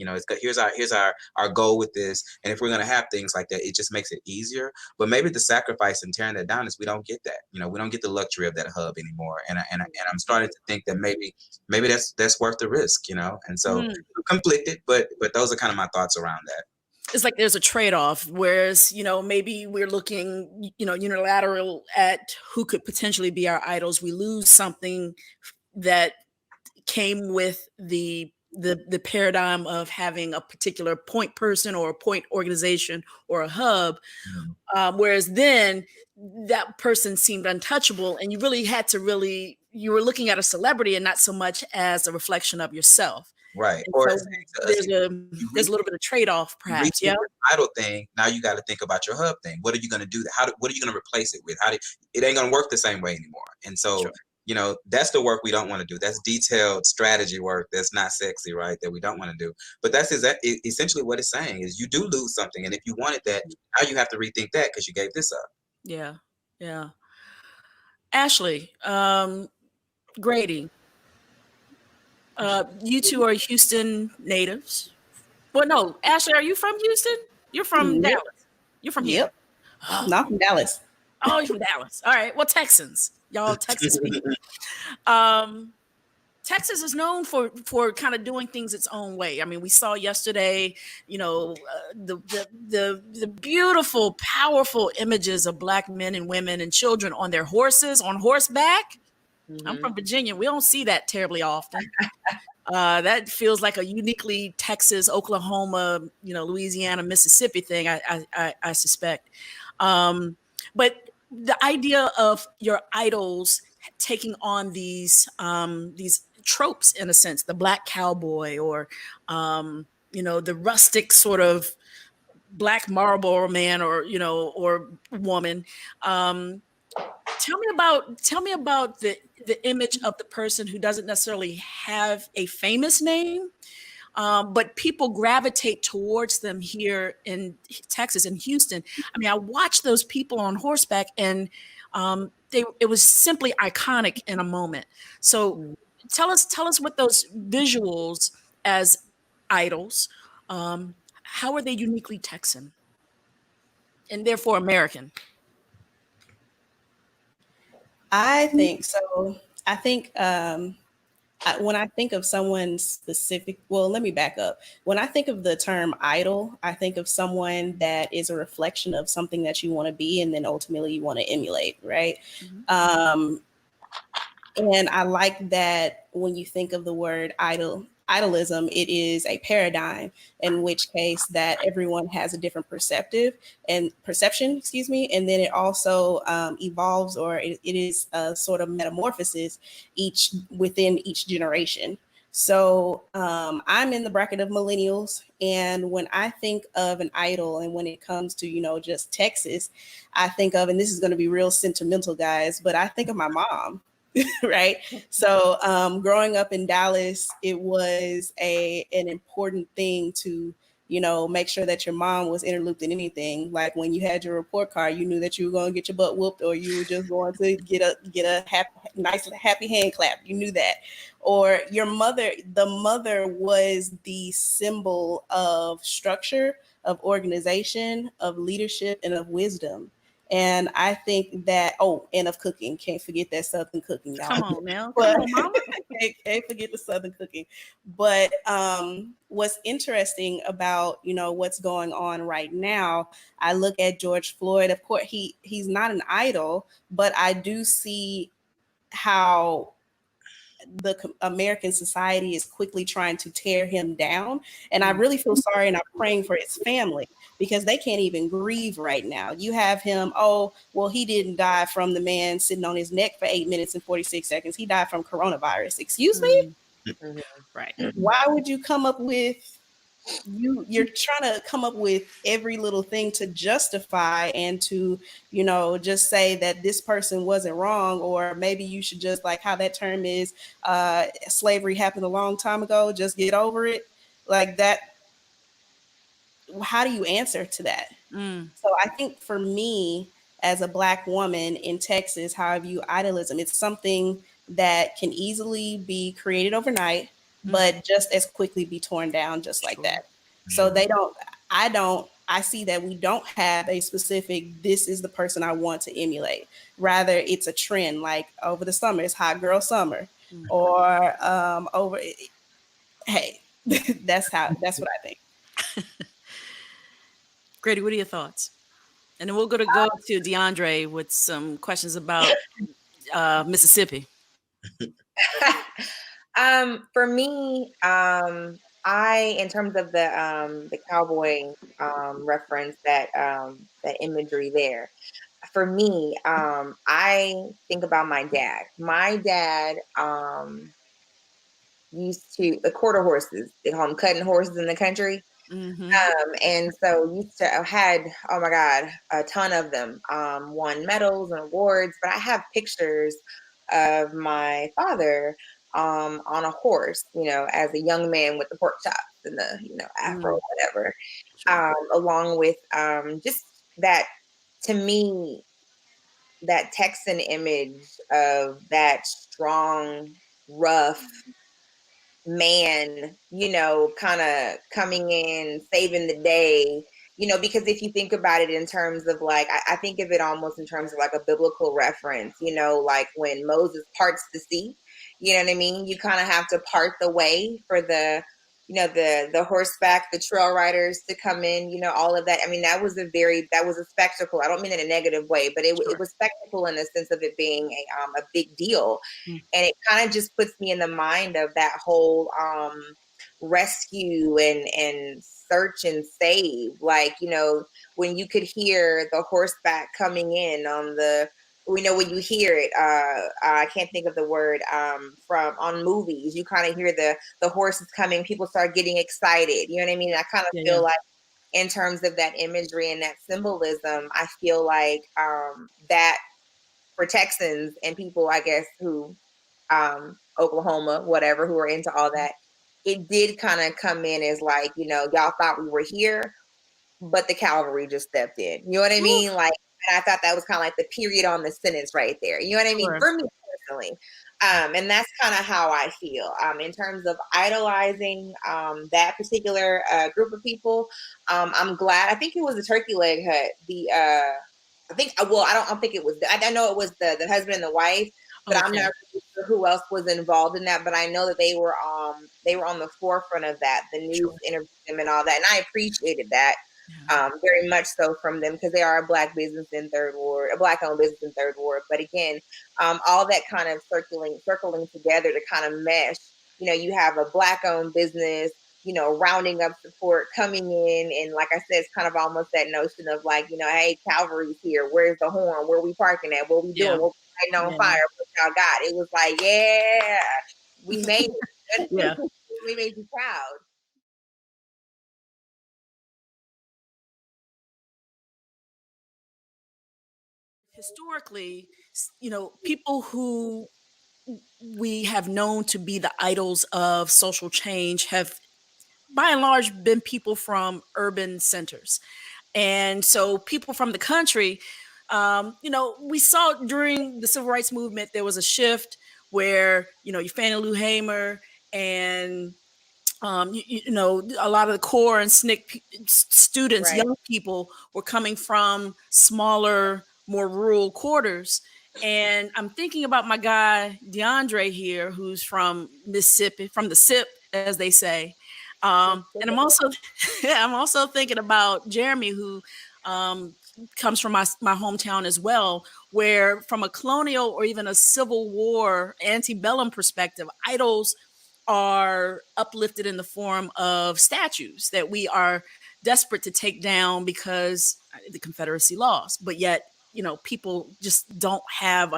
here's our goal with this, and if we're gonna have things like that, it just makes it easier. But maybe the sacrifice in tearing that down is we don't get that, we don't get the luxury of that hub anymore, and I'm starting to think that maybe that's worth the risk, and so I'm conflicted, but those are kind of my thoughts around that. It's like there's a trade-off, whereas, maybe we're looking, unilateral at who could potentially be our idols. We lose something that came with the the paradigm of having a particular point person or a point organization or a hub, whereas then that person seemed untouchable, and you really had to you were looking at a celebrity and not so much as a reflection of yourself. Right. And Or so it's saying to us, there's a reach little bit of trade-off, you reach perhaps. Yeah. your idol thing. Now you got to think about your hub thing. What are you going to do? What are you going to replace it with? It ain't going to work the same way anymore. And so, Sure. you know, that's the work we don't want to do. That's detailed strategy work. That's not sexy, right? That we don't want to do. But that's essentially what it's saying is you do lose something. And if you wanted that, now you have to rethink that because you gave this up. Yeah. Yeah. Ashlee, Grady, you two are Houston natives. Well, no, Ashlee, are you from Houston? You're from Yep. Dallas. You're from here. Yep. Not from Dallas. Oh, you're from Dallas. All right. Well, Texans. Y'all Texas people. Texas is known for kind of doing things its own way. I mean, we saw yesterday, you know, the beautiful, powerful images of Black men and women and children on their horses, on horseback. I'm from Virginia. We don't see that terribly often. That feels like a uniquely Texas, Oklahoma, you know, Louisiana, Mississippi thing, I suspect. But the idea of your idols taking on these tropes, in a sense, the Black cowboy or, you know, the rustic sort of Black Marlboro man or, you know, or woman. Tell me about the image of the person who doesn't necessarily have a famous name, but people gravitate towards them here in Texas and Houston. I mean, I watched those people on horseback, and it was simply iconic in a moment. So tell us what those visuals as idols, how are they uniquely Texan and therefore American? I think so. I think when I think of someone specific, well, let me back up. When I think of the term idol, I think of someone that is a reflection of something that you want to be, and then ultimately you want to emulate, right? And I like that when you think of the word idolism, it is a paradigm, in which case that everyone has a different perception, and then it also evolves, or it is a sort of metamorphosis within each generation. So I'm in the bracket of millennials, and when I think of an idol, and when it comes to, you know, just Texas, I think of, and this is going to be real sentimental, guys, but I think of my mom. Right. So growing up in Dallas, it was an important thing to, you know, make sure that your mom was interlooped in anything. Like when you had your report card, you knew that you were going to get your butt whooped, or you were just going to get a nice happy hand clap. You knew that. Or the mother was the symbol of structure, of organization, of leadership, and of wisdom. And I think that, and of cooking. Can't forget that Southern cooking. Y'all. Come on now. But, Come on, mama. can't forget the Southern cooking. But what's interesting about, you know, what's going on right now, I look at George Floyd. Of course, he's not an idol, but I do see how the American society is quickly trying to tear him down. And I really feel sorry, and I'm praying for his family, because they can't even grieve right now. You have him, he didn't die from the man sitting on his neck for 8 minutes and 46 seconds. He died from coronavirus. Excuse me? Right. Why would you come up with, you're trying to come up with every little thing to justify and to, you know, just say that this person wasn't wrong, or maybe you should just, like how that term is, slavery happened a long time ago, just get over it. Like that. How do you answer to that? So I think for me, as a Black woman in Texas, how I view idolism, it's something that can easily be created overnight, but just as quickly be torn down just like that. So I see that we don't have a specific, this is the person I want to emulate. Rather, it's a trend, like over the summer, it's hot girl summer, or hey, that's what I think. Grady, what are your thoughts? And then we're going to go to Deandre with some questions about Mississippi. For me, in terms of the cowboy reference, that imagery there. For me, I think about my dad. My dad used to the quarter horses. They call them cutting horses in the country. Mm-hmm. And so used to had, oh my God, a ton of them. Won medals and awards. But I have pictures of my father on a horse, as a young man with the pork chops and the, afro, whatever. Sure. Along with just that, to me, that Texan image of that strong, rough man, kind of coming in, saving the day, because if you think about it in terms of like, I think of it almost in terms of like a biblical reference, like when Moses parts the sea, you know what I mean? You kind of have to part the way for the horseback, the trail riders to come in, all of that. I mean, that was a spectacle. I don't mean in a negative way, but it was spectacle in the sense of it being a big deal. And it kind of just puts me in the mind of that whole rescue and search and save. Like, when you could hear the horseback coming in on the, when you hear it, I can't think of the word, from on movies, you kind of hear the horses coming, people start getting excited. You know what I mean? I kind of feel like in terms of that imagery and that symbolism, I feel like that for Texans and people, I guess, who Oklahoma, whatever, who are into all that, it did kind of come in as like, y'all thought we were here, but the cavalry just stepped in. You know what I mean? Like, and I thought that was kind of like the period on the sentence right there. You know what I mean? For me personally. And that's kind of how I feel in terms of idolizing that particular group of people. I'm glad. I think it was the Turkey Leg Hut. I don't think it was. I know it was the husband and the wife, but I'm not really sure who else was involved in that. But I know that they were on the forefront of that. The news interviewed them and all that, and I appreciated that very much so from them, because they are a Black business in Third Ward, a Black-owned business in Third Ward. But again, all that kind of circling together to kind of mesh. You have a Black-owned business, rounding up support, coming in. And like I said, it's kind of almost that notion of like, hey, Calvary's here. Where's the horn? Where we parking at? What we doing? What we lighting on fire? What y'all got? It was like, yeah, we made it. We made you proud. Historically, people who we have known to be the idols of social change have by and large been people from urban centers. And so people from the country, we saw during the civil rights movement, there was a shift where, your Fannie Lou Hamer and, a lot of the core and SNCC students, young people were coming from smaller, more rural quarters. And I'm thinking about my guy, Deandre here, who's from Mississippi, from the SIP, as they say. And I'm also thinking about Jeremy, who comes from my hometown as well, where from a colonial or even a Civil War antebellum perspective, idols are uplifted in the form of statues that we are desperate to take down because the Confederacy lost. But yet, people just don't have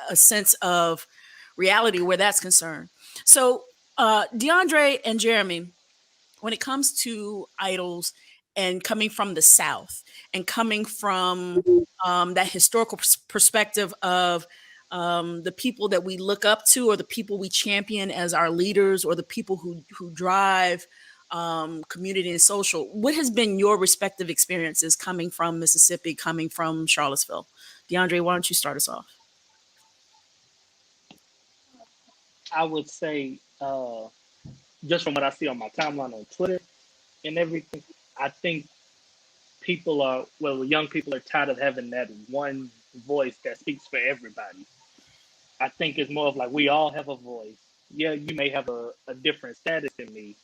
a sense of reality where that's concerned. So Deandre and Jeremy, when it comes to idols and coming from the South and coming from that historical perspective of the people that we look up to, or the people we champion as our leaders, or the people who drive community and social, what has been your respective experiences coming from Mississippi, coming from Charlottesville? Deandre, why don't you start us off? I would say, just from what I see on my timeline on Twitter and everything, I think young people are tired of having that one voice that speaks for everybody. I think it's more of like, we all have a voice. Yeah, you may have a different status than me,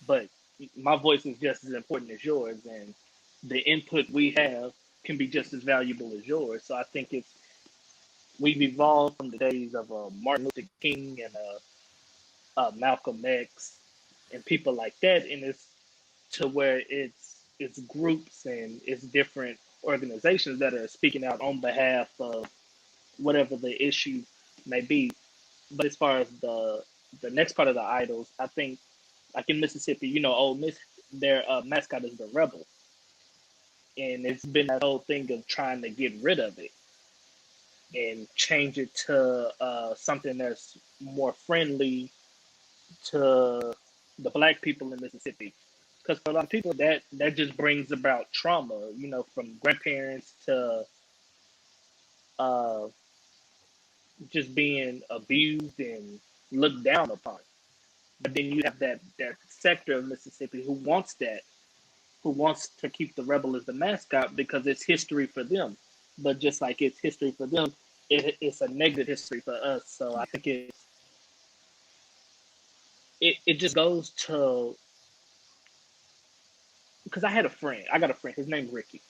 but my voice is just as important as yours, and the input we have can be just as valuable as yours. So I think we've evolved from the days of Martin Luther King and Malcolm X and people like that, and it's to where it's groups and it's different organizations that are speaking out on behalf of whatever the issue may be. But as far as the next part of the idols, I think like in Mississippi, Ole Miss, their mascot is the Rebel, and it's been that whole thing of trying to get rid of it and change it to something that's more friendly to the Black people in Mississippi. Because for a lot of people, that just brings about trauma, from grandparents to just being abused and looked down upon. But then you have that sector of Mississippi who wants to keep the Rebel as the mascot because it's history for them. But just like it's history for them, it's a negative history for us. So I think it just goes to, because I got a friend, his name's Ricky,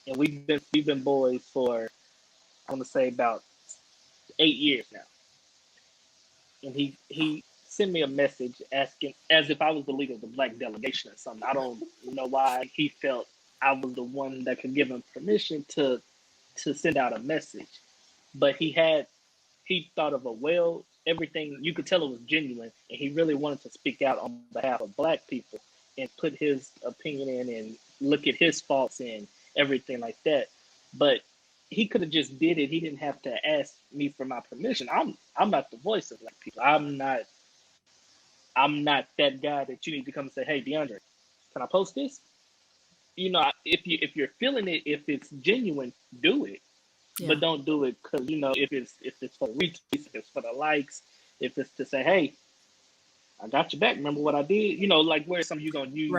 and we've been boys for, I want to say, about 8 years now. And he sent me a message asking, as if I was the leader of the Black delegation or something. I don't know why he felt I was the one that could give him permission to send out a message. But he thought of everything, you could tell it was genuine, and he really wanted to speak out on behalf of Black people and put his opinion in and look at his faults and everything like that. But he could have just did it. He didn't have to ask me for my permission. I'm not the voice of Black people. I'm not that guy that you need to come and say, "Hey, Deandre, can I post this?" If you're feeling it, if it's genuine, do it. Yeah. But don't do it because if it's for retweets, if it's for the likes, if it's to say, "Hey, I got your back. Remember what I did?" Like where some you're gonna use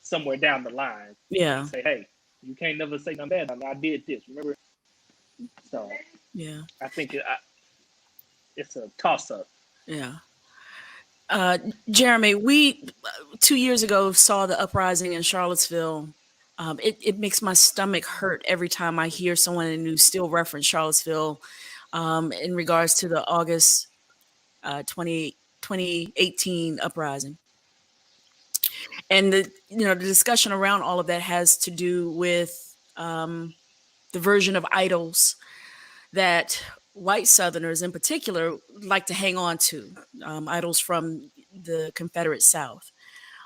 somewhere down the line. Yeah. Say, "Hey, you can't never say nothing bad about me. I did this. Remember?" So yeah, I think it's a toss up. Yeah. Jeremy, we 2 years ago saw the uprising in Charlottesville. It makes my stomach hurt every time I hear someone in the news still reference Charlottesville in regards to the August 2018 uprising. And the discussion around all of that has to do with the version of idols that white Southerners in particular like to hang on to, idols from the Confederate South.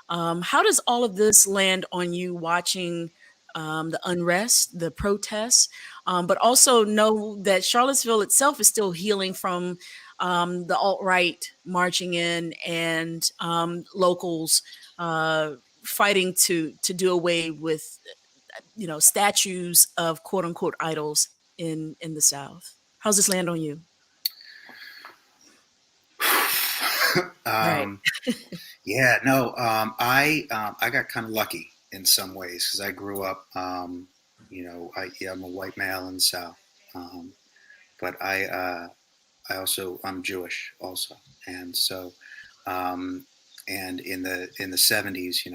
How does all of this land on you watching the unrest, the protests, but also know that Charlottesville itself is still healing from the alt-right marching in and locals fighting to do away with statues of quote unquote idols in the South? How's this land on you? Yeah, no, I got kind of lucky in some ways because I grew up, I'm a white male in the South, but I'm Jewish also, and so, and in the 70s,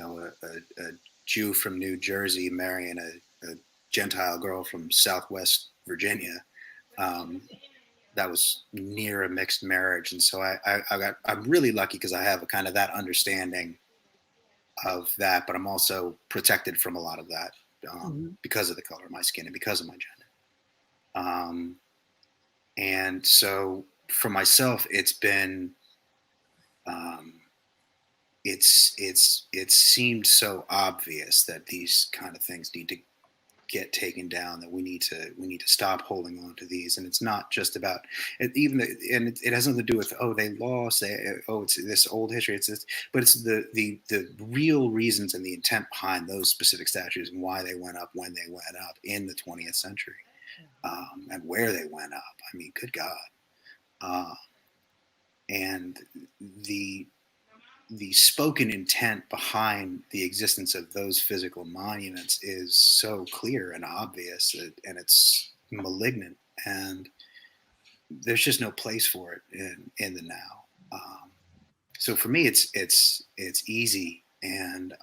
a Jew from New Jersey marrying a Gentile girl from Southwest Virginia. That was near a mixed marriage, and so I'm really lucky because I have a kind of that understanding of that, but I'm also protected from a lot of that because of the color of my skin and because of my gender. And so for myself, it's been it seemed so obvious that these kind of things need to get taken down, that we need to stop holding on to these. And it's not just about it, it has nothing to do with they lost, it's this old history, it's this, but it's the real reasons and the intent behind those specific statues and why they went up when they went up in the 20th century, and where they went up. I mean, good God. And the spoken intent behind the existence of those physical monuments is so clear and obvious, and it's malignant, and there's just no place for it in the now. So for me, it's easy, and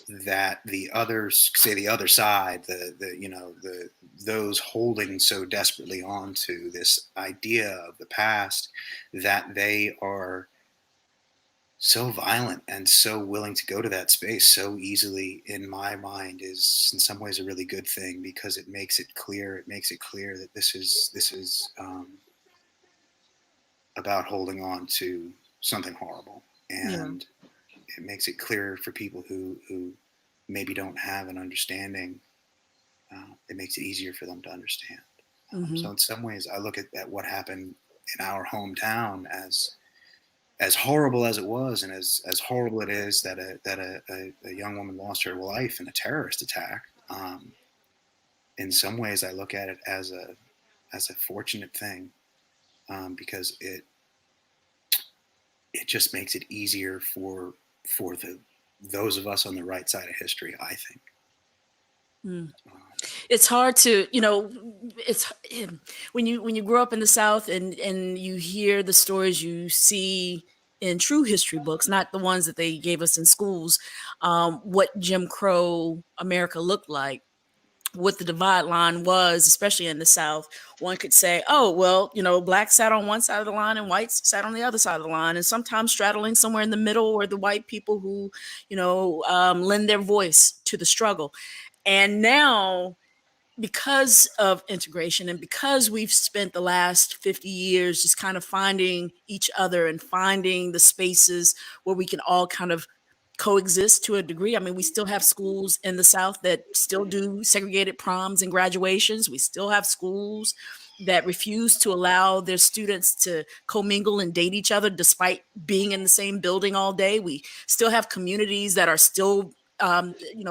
that the others, say the other side, those holding so desperately onto this idea of the past, that they are so violent and so willing to go to that space so easily, in my mind, is in some ways a really good thing, because it makes it clear. It makes it clear that this is about holding on to something horrible, and it makes it clear for people who maybe don't have an understanding. It makes it easier for them to understand. So in some ways, I look at what happened in our hometown as horrible as it was, and as horrible it is that a young woman lost her life in a terrorist attack. In some ways, I look at it as a fortunate thing, because it just makes it easier for those of us on the right side of history, I think. It's hard to, it's when you grow up in the South and you hear the stories you see in true history books, not the ones that they gave us in schools, what Jim Crow America looked like, what the divide line was, especially in the South. One could say, oh, well, blacks sat on one side of the line and whites sat on the other side of the line, and sometimes straddling somewhere in the middle, or the white people who, lend their voice to the struggle. And now, because of integration, and because we've spent the last 50 years just kind of finding each other and finding the spaces where we can all kind of coexist to a degree. I mean, we still have schools in the South that still do segregated proms and graduations. We still have schools that refuse to allow their students to commingle and date each other despite being in the same building all day. We still have communities that are still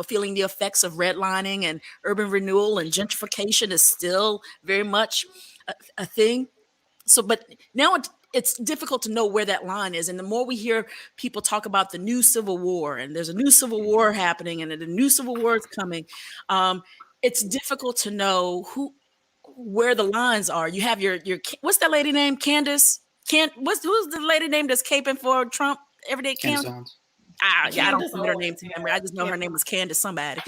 feeling the effects of redlining, and urban renewal and gentrification is still very much a thing. So, but now it's difficult to know where that line is. And the more we hear people talk about the new Civil War, and there's a new Civil War happening, and the new Civil War is coming, it's difficult to know where the lines are. You have your what's that lady named? Candace? Who's the lady named that's caping for Trump every day? Candace. I don't know her name to memory. I just know her name was Candace somebody.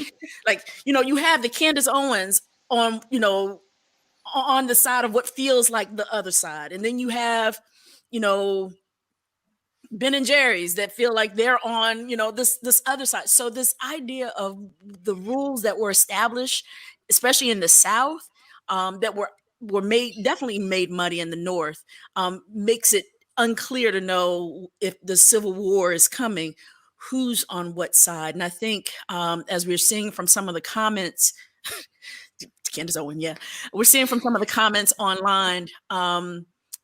You have the Candace Owens on, on the side of what feels like the other side. And then you have, Ben and Jerry's that feel like they're on, this other side. So this idea of the rules that were established, especially in the South, that were definitely made muddy in the North, makes it unclear to know if the Civil War is coming, who's on what side. And I think as we're seeing from some of the comments, Candace Owen, we're seeing from some of the comments online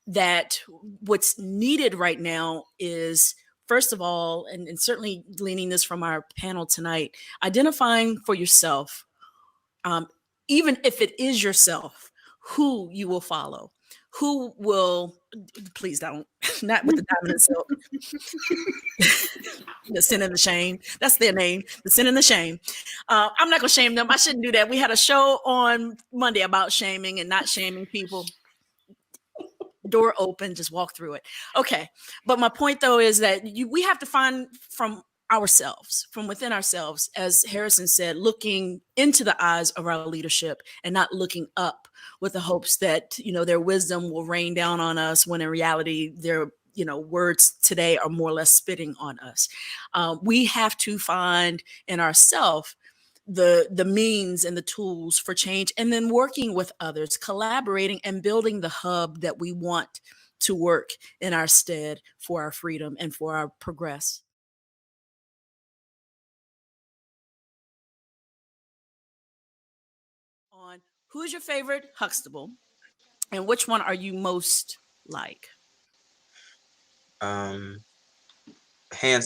that what's needed right now is, first of all, and certainly gleaning this from our panel tonight, identifying for yourself, even if it is yourself, who you will follow. Who will, please don't, not with the dominant self. The Sin and the Shame. That's their name, the Sin and the Shame. I'm not going to shame them. I shouldn't do that. We had a show on Monday about shaming and not shaming people. Door open, just walk through it. Okay. But my point, though, is that we have to find from ourselves, from within ourselves, as Harrison said, looking into the eyes of our leadership and not looking up with the hopes that, their wisdom will rain down on us, when in reality, their, words today are more or less spitting on us. We have to find in ourselves the means and the tools for change, and then working with others, collaborating and building the hub that we want to work in our stead for our freedom and for our progress. On who's your favorite Huxtable, and which one are you most like? Hands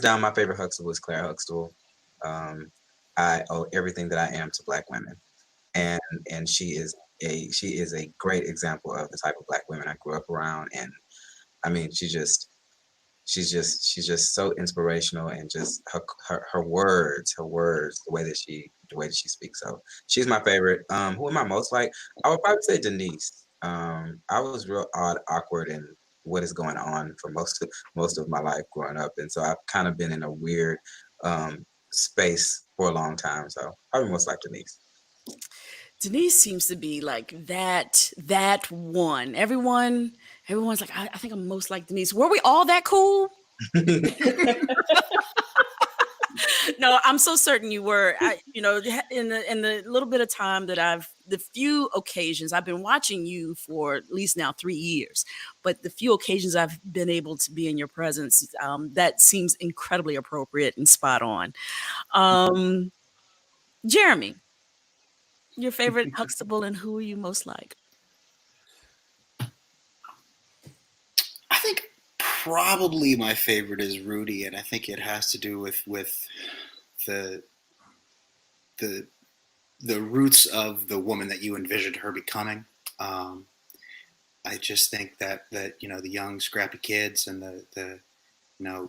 down, my favorite Huxtable is Claire Huxtable. I owe everything that I am to Black women, and she is a great example of the type of Black women I grew up around. And I mean, she's just so inspirational, and just her words, the way that she speaks. So she's my favorite. Who am I most like? I would probably say Denise. I was real awkward in what is going on for most of my life growing up, and so I've kind of been in a weird space for a long time. So probably most like Denise. Denise seems to be like that one. Everyone's like, I think I'm most like Denise. Were we all that cool? No, I'm so certain you were. In the little bit of time that the few occasions I've been watching you for at least now 3 years, but the few occasions I've been able to be in your presence, that seems incredibly appropriate and spot on. Jeremy, your favorite Huxtable and who are you most like? I think probably my favorite is Rudy, and I think it has to do with the roots of the woman that you envisioned her becoming. I just think that the young scrappy kids and the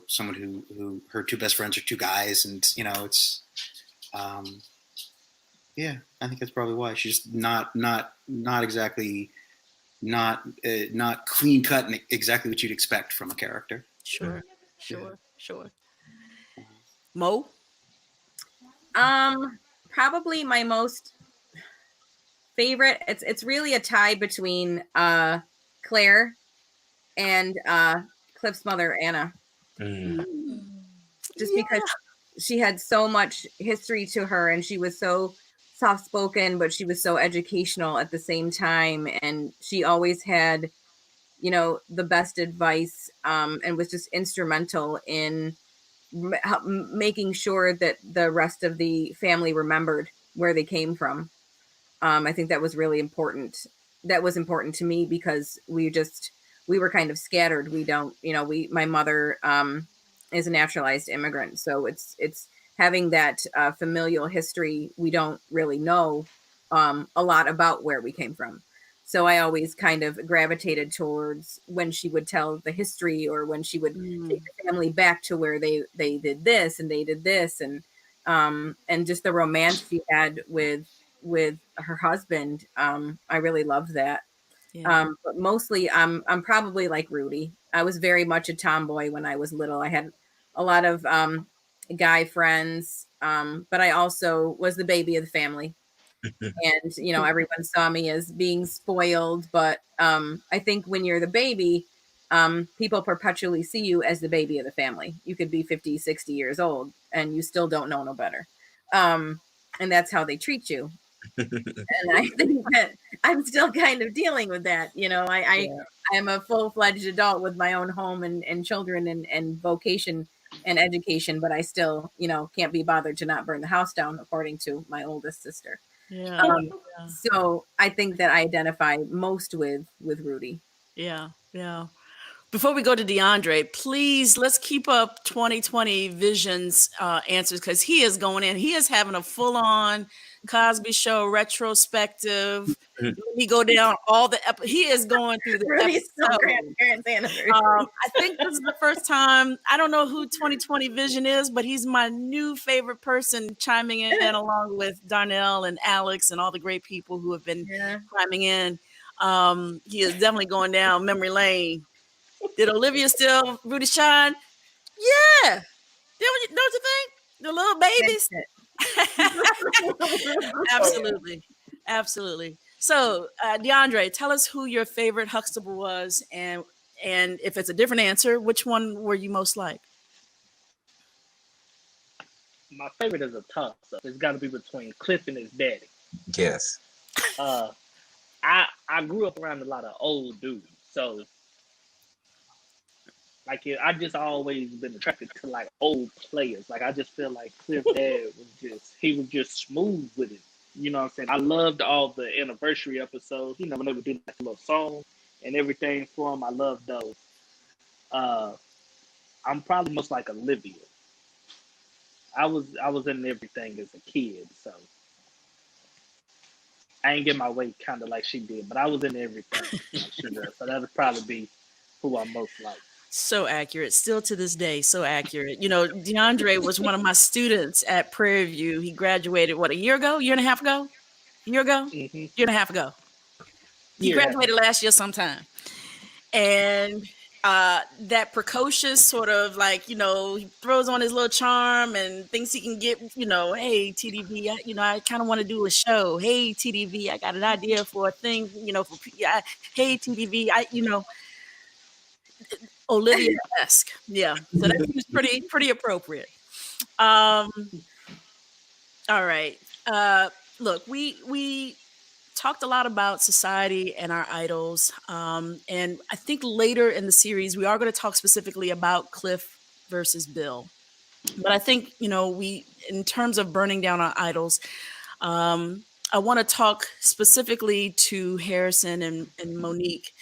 someone who her two best friends are two guys, and it's yeah, I think that's probably why she's not exactly not clean cut and exactly what you'd expect from a character. Sure. Mo? Probably my most favorite. It's really a tie between Claire and Cliff's mother, Anna. Just because she had so much history to her, and she was so soft-spoken, but she was so educational at the same time, and she always had the best advice, and was just instrumental in making sure that the rest of the family remembered where they came from. I think that was really important. That was important to me because we were kind of scattered. We don't, my mother is a naturalized immigrant, so it's having that familial history. We don't really know a lot about where we came from. So I always kind of gravitated towards when she would tell the history, or when she would take the family back to where they did this and they did this, and just the romance she had with her husband. I really loved that. Yeah. But mostly I'm probably like Rudy. I was very much a tomboy when I was little. I had a lot of guy friends, but I also was the baby of the family. And everyone saw me as being spoiled, but I think when you're the baby, people perpetually see you as the baby of the family. You could be 50, 60 years old and you still don't know no better, and that's how they treat you. And I think that I'm still kind of dealing with that. I am a full-fledged adult with my own home and children and vocation and education, but I still can't be bothered to not burn the house down, according to my oldest sister. So I think that I identify most with Rudy. Yeah. Before we go to Deandre, please, let's keep up 2020 Vision's answers, because he is going in. He is having a full-on Cosby Show retrospective. He go down all the he is going through the grandparents' anniversary. I think this is the first time. I don't know who 2020 Vision is, but he's my new favorite person, chiming in along with Darnell and Alex and all the great people who have been chiming in. He is definitely going down memory lane. Did Olivia still Rudy shine? Yeah. Don't you think? The little babies. Absolutely. So, Deandre, tell us who your favorite Huxtable was, and if it's a different answer, which one were you most like? My favorite is a toss up. It's got to be between Cliff and his daddy. Yes. I grew up around a lot of old dudes, so I just always been attracted to like old players. Like I just feel like Cliff dad was just smooth with it. You know what I'm saying? I loved all the anniversary episodes. When they would do like a little song and everything for him. I loved those. I'm probably most like Olivia. I was in everything as a kid, so I ain't get my way kind of like she did, but I was in everything. So that would probably be who I'm most like. So accurate. Still to this day, so accurate. Deandre was one of my students at Prairie View. He graduated, a year ago? Year and a half ago? Year and a half ago. He graduated last year sometime. And that precocious sort of like, he throws on his little charm and thinks he can get, hey, TDV, I kind of want to do a show. Hey, TDV, I got an idea for a thing, hey, TDV, Olivia-esque. Yeah. So that seems pretty appropriate. All right. Look, we talked a lot about society and our idols. And I think later in the series, we are going to talk specifically about Cliff versus Bill. But I think, in terms of burning down our idols, I want to talk specifically to Harrison and Monique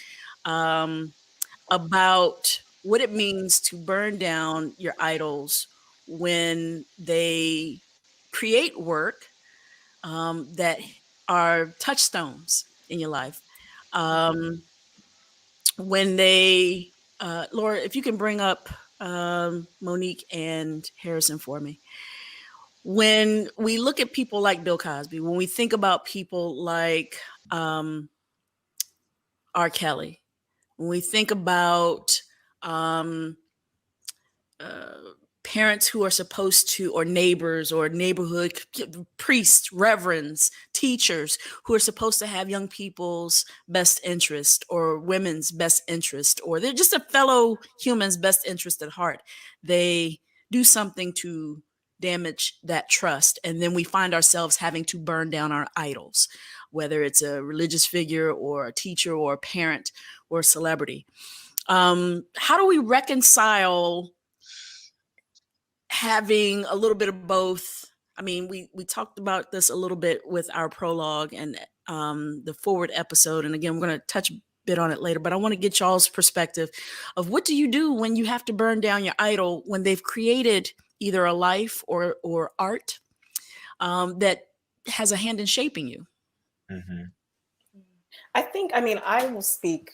about what it means to burn down your idols when they create work that are touchstones in your life. When they, Laura, if you can bring up Monique and Harrison for me. When we look at people like Bill Cosby, when we think about people like R. Kelly, when we think about parents who are supposed to, or neighbors or neighborhood priests, reverends, teachers who are supposed to have young people's best interest or women's best interest, or they're just a fellow human's best interest at heart. They do something to damage that trust. And then we find ourselves having to burn down our idols, whether it's a religious figure or a teacher or a parent or a celebrity. How do we reconcile having a little bit of both? I mean, we talked about this a little bit with our prologue and the forward episode. And again, we're going to touch a bit on it later, but I want to get y'all's perspective of what do you do when you have to burn down your idol when they've created either a life or art that has a hand in shaping you? Mm-hmm. I will speak.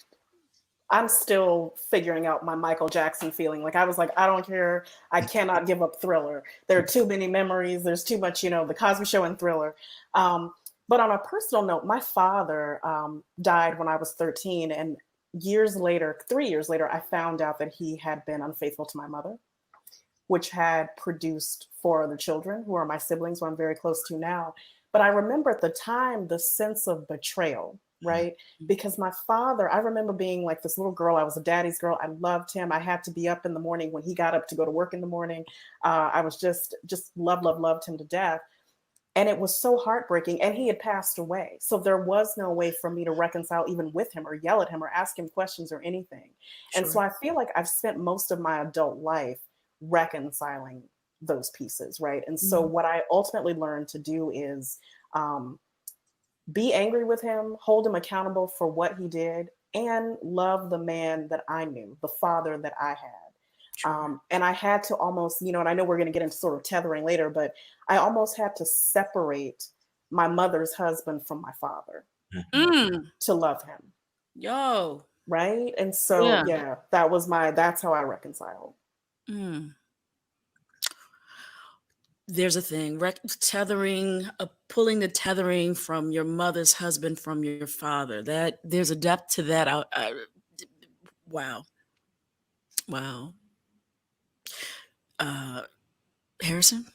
I'm still figuring out my Michael Jackson feeling. Like I was like, I don't care. I cannot give up Thriller. There are too many memories. There's too much, the Cosby Show and Thriller. But on a personal note, my father died when I was 13. And 3 years later, I found out that he had been unfaithful to my mother, which had produced 4 other children who are my siblings, who I'm very close to now. But I remember at the time, the sense of betrayal, right? Because my father, I remember being like this little girl. I was a daddy's girl. I loved him. I had to be up in the morning when he got up to go to work in the morning. I was just loved him to death. And it was so heartbreaking. And he had passed away. So there was no way for me to reconcile even with him or yell at him or ask him questions or anything. Sure. And so I feel like I've spent most of my adult life reconciling those pieces, right? And so what I ultimately learned to do is be angry with him, hold him accountable for what he did, and love the man that I knew, the father that I had. Sure. And I had to almost, and I know we're going to get into sort of tethering later, but I almost had to separate my mother's husband from my father to love him. Yo. Right? And so, yeah that's how I reconciled. There's a thing, tethering, pulling the tethering from your mother's husband from your father. That there's a depth to that. Wow. Harrison?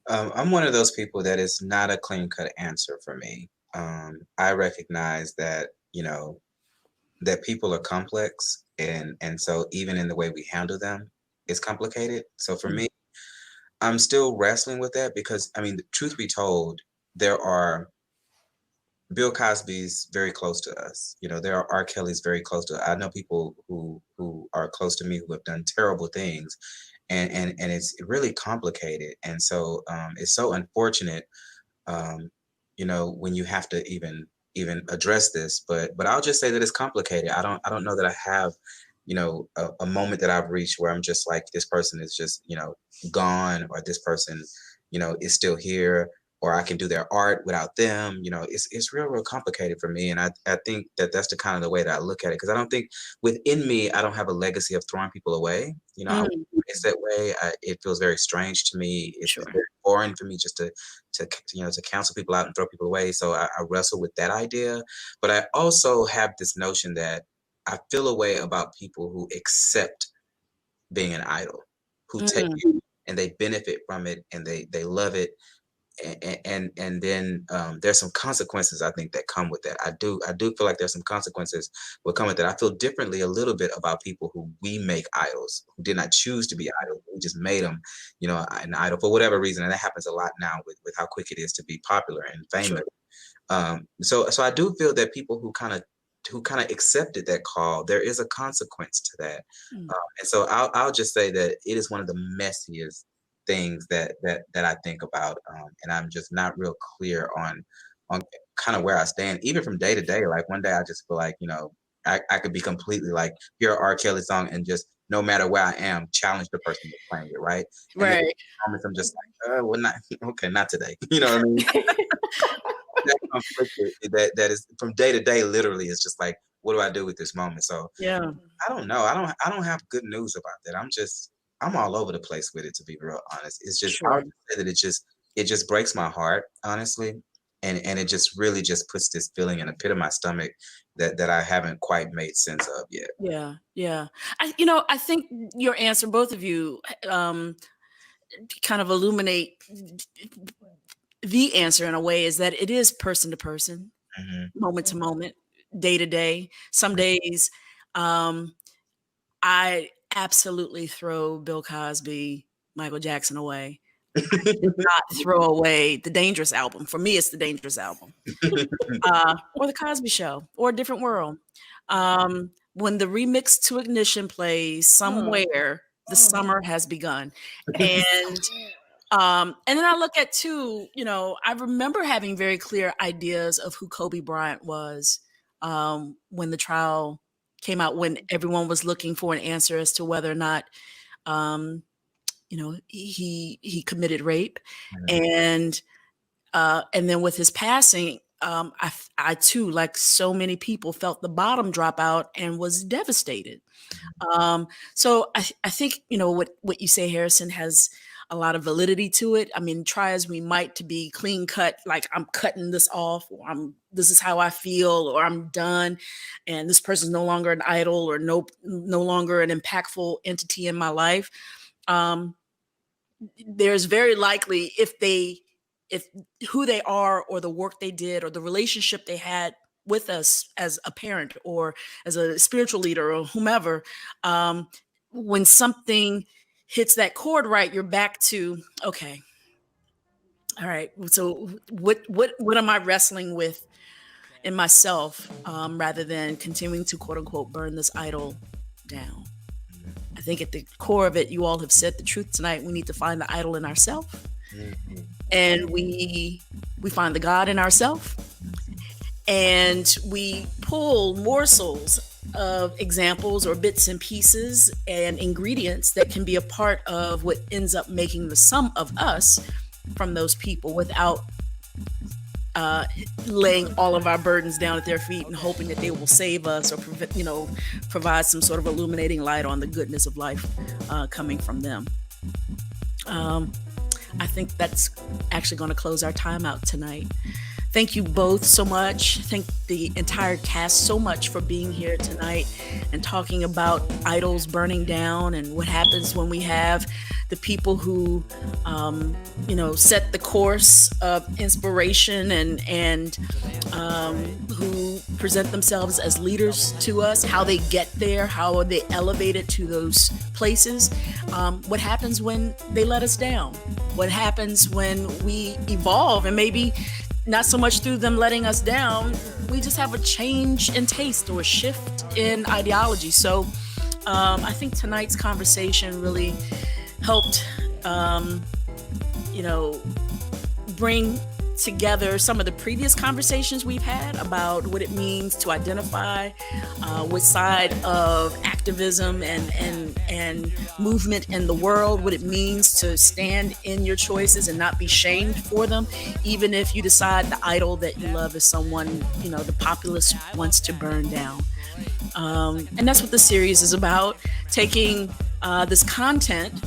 I'm one of those people that is not a clean-cut answer for me. I recognize that, that people are complex, and so even in the way we handle them, it's complicated. So for me, I'm still wrestling with that because, truth be told, there are Bill Cosby's very close to us. There are R. Kelly's very close to us. I know people who are close to me who have done terrible things, and it's really complicated. And so it's so unfortunate, when you have to even address this. But I'll just say that it's complicated. I don't know that I have a moment that I've reached where I'm just like, this person is just, gone, or this person, is still here, or I can do their art without them. It's real complicated for me. And I think that's the kind of the way that I look at it. Cause I don't think within me, I don't have a legacy of throwing people away. I was raised that way. It feels very strange to me. It's very boring for me just to cancel people out and throw people away. So I wrestle with that idea, but I also have this notion that I feel a way about people who accept being an idol, who take it and they benefit from it and they love it. And then there's some consequences I think that come with that. I do feel like there's some consequences will come with that. I feel differently a little bit about people who we make idols, who did not choose to be idols. We just made them, an idol for whatever reason. And that happens a lot now with how quick it is to be popular and famous. Sure. So I do feel that people who kind of accepted that call, there is a consequence to that. And so I'll just say that it is one of the messiest things that I think about, and I'm just not real clear on kind of where I stand, even from day to day. Like one day I just feel like I could be completely like hear an R. Kelly song and just no matter where I am challenge the person that's playing it, right? And I'm just like, well, not okay, not today. You know what I mean? That conflict that is from day to day. Literally, is just like, what do I do with this moment? So I don't know. I don't have good news about that. I'm all over the place with it, to be real honest. It's just I would say that it just breaks my heart, honestly, and it just really just puts this feeling in the pit of my stomach that I haven't quite made sense of yet. Yeah. I think your answer, both of you, kind of illuminate the answer in a way, is that it is person to person, moment to moment, day to day. Some days, I absolutely throw Bill Cosby, Michael Jackson away. Not throw away the Dangerous album. For me, it's the Dangerous album, or the Cosby Show, or A Different World. When the remix to Ignition plays somewhere, the summer has begun, and then I look at too. I remember having very clear ideas of who Kobe Bryant was when the trial came out, when everyone was looking for an answer as to whether or not, he committed rape, and then with his passing, I too, like so many people, felt the bottom drop out and was devastated. So I think what you say, Harrison, has a lot of validity to it. I mean, try as we might to be clean cut, like I'm cutting this off, or this is how I feel, or I'm done, and this person's no longer an idol, or no longer an impactful entity in my life. There's very likely, if who they are, or the work they did, or the relationship they had with us as a parent or as a spiritual leader or whomever, when something hits that chord, right, you're back to, okay, all right, so what am I wrestling with in myself, rather than continuing to quote unquote burn this idol down? I think at the core of it, you all have said the truth tonight. We need to find the idol in ourselves, and we find the God in ourselves, and we pull morsels of examples or bits and pieces and ingredients that can be a part of what ends up making the sum of us from those people, without laying all of our burdens down at their feet and hoping that they will save us, or provide some sort of illuminating light on the goodness of life coming from them. I think that's actually going to close our time out tonight. Thank you both so much. Thank the entire cast so much for being here tonight and talking about idols burning down, and what happens when we have the people who, set the course of inspiration and who present themselves as leaders to us, how they get there, how they elevate it to those places. What happens when they let us down? What happens when we evolve, and maybe not so much through them letting us down, we just have a change in taste or a shift in ideology. So I think tonight's conversation really helped, bring together some of the previous conversations we've had about what it means to identify which side of activism and movement in the world, what it means to stand in your choices and not be shamed for them, even if you decide the idol that you love is someone, the populace wants to burn down. And that's what the series is about, taking this content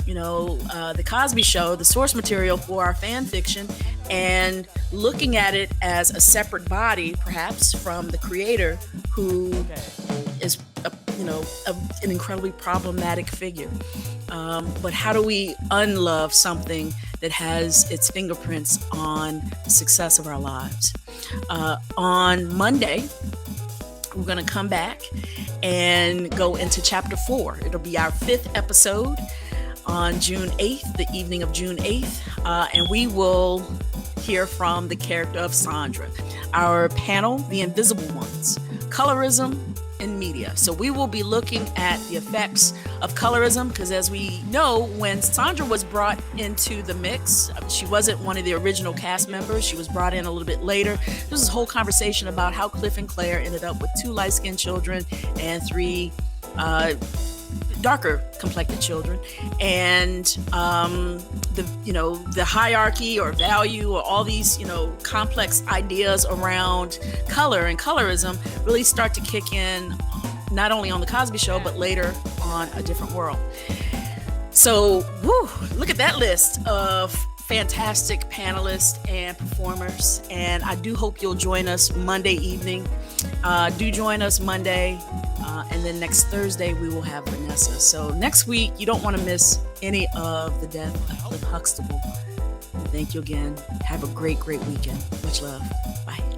the Cosby Show, the source material for our fan fiction, and looking at it as a separate body, perhaps from the creator, who is an incredibly problematic figure. But how do we unlove something that has its fingerprints on the success of our lives? On Monday, we're going to come back and go into chapter 4. It'll be our 5th episode on June 8th, the evening of June 8th. And we will hear from the character of Sondra. Our panel, The Invisible Ones, Colorism in Media. So we will be looking at the effects of colorism, because as we know, when Sondra was brought into the mix, she wasn't one of the original cast members. She was brought in a little bit later. There was this whole conversation about how Cliff and Claire ended up with 2 light-skinned children and 3 darker complected children, and the hierarchy or value or all these complex ideas around color and colorism really start to kick in, not only on the Cosby Show but later on A Different World. So look at that list of fantastic panelists and performers, and I do hope you'll join us Monday evening. Do join us Monday, and then next Thursday we will have Vanessa. So next week you don't want to miss any of the death of Huxtable. And thank you again. Have a great weekend. Much love. Bye.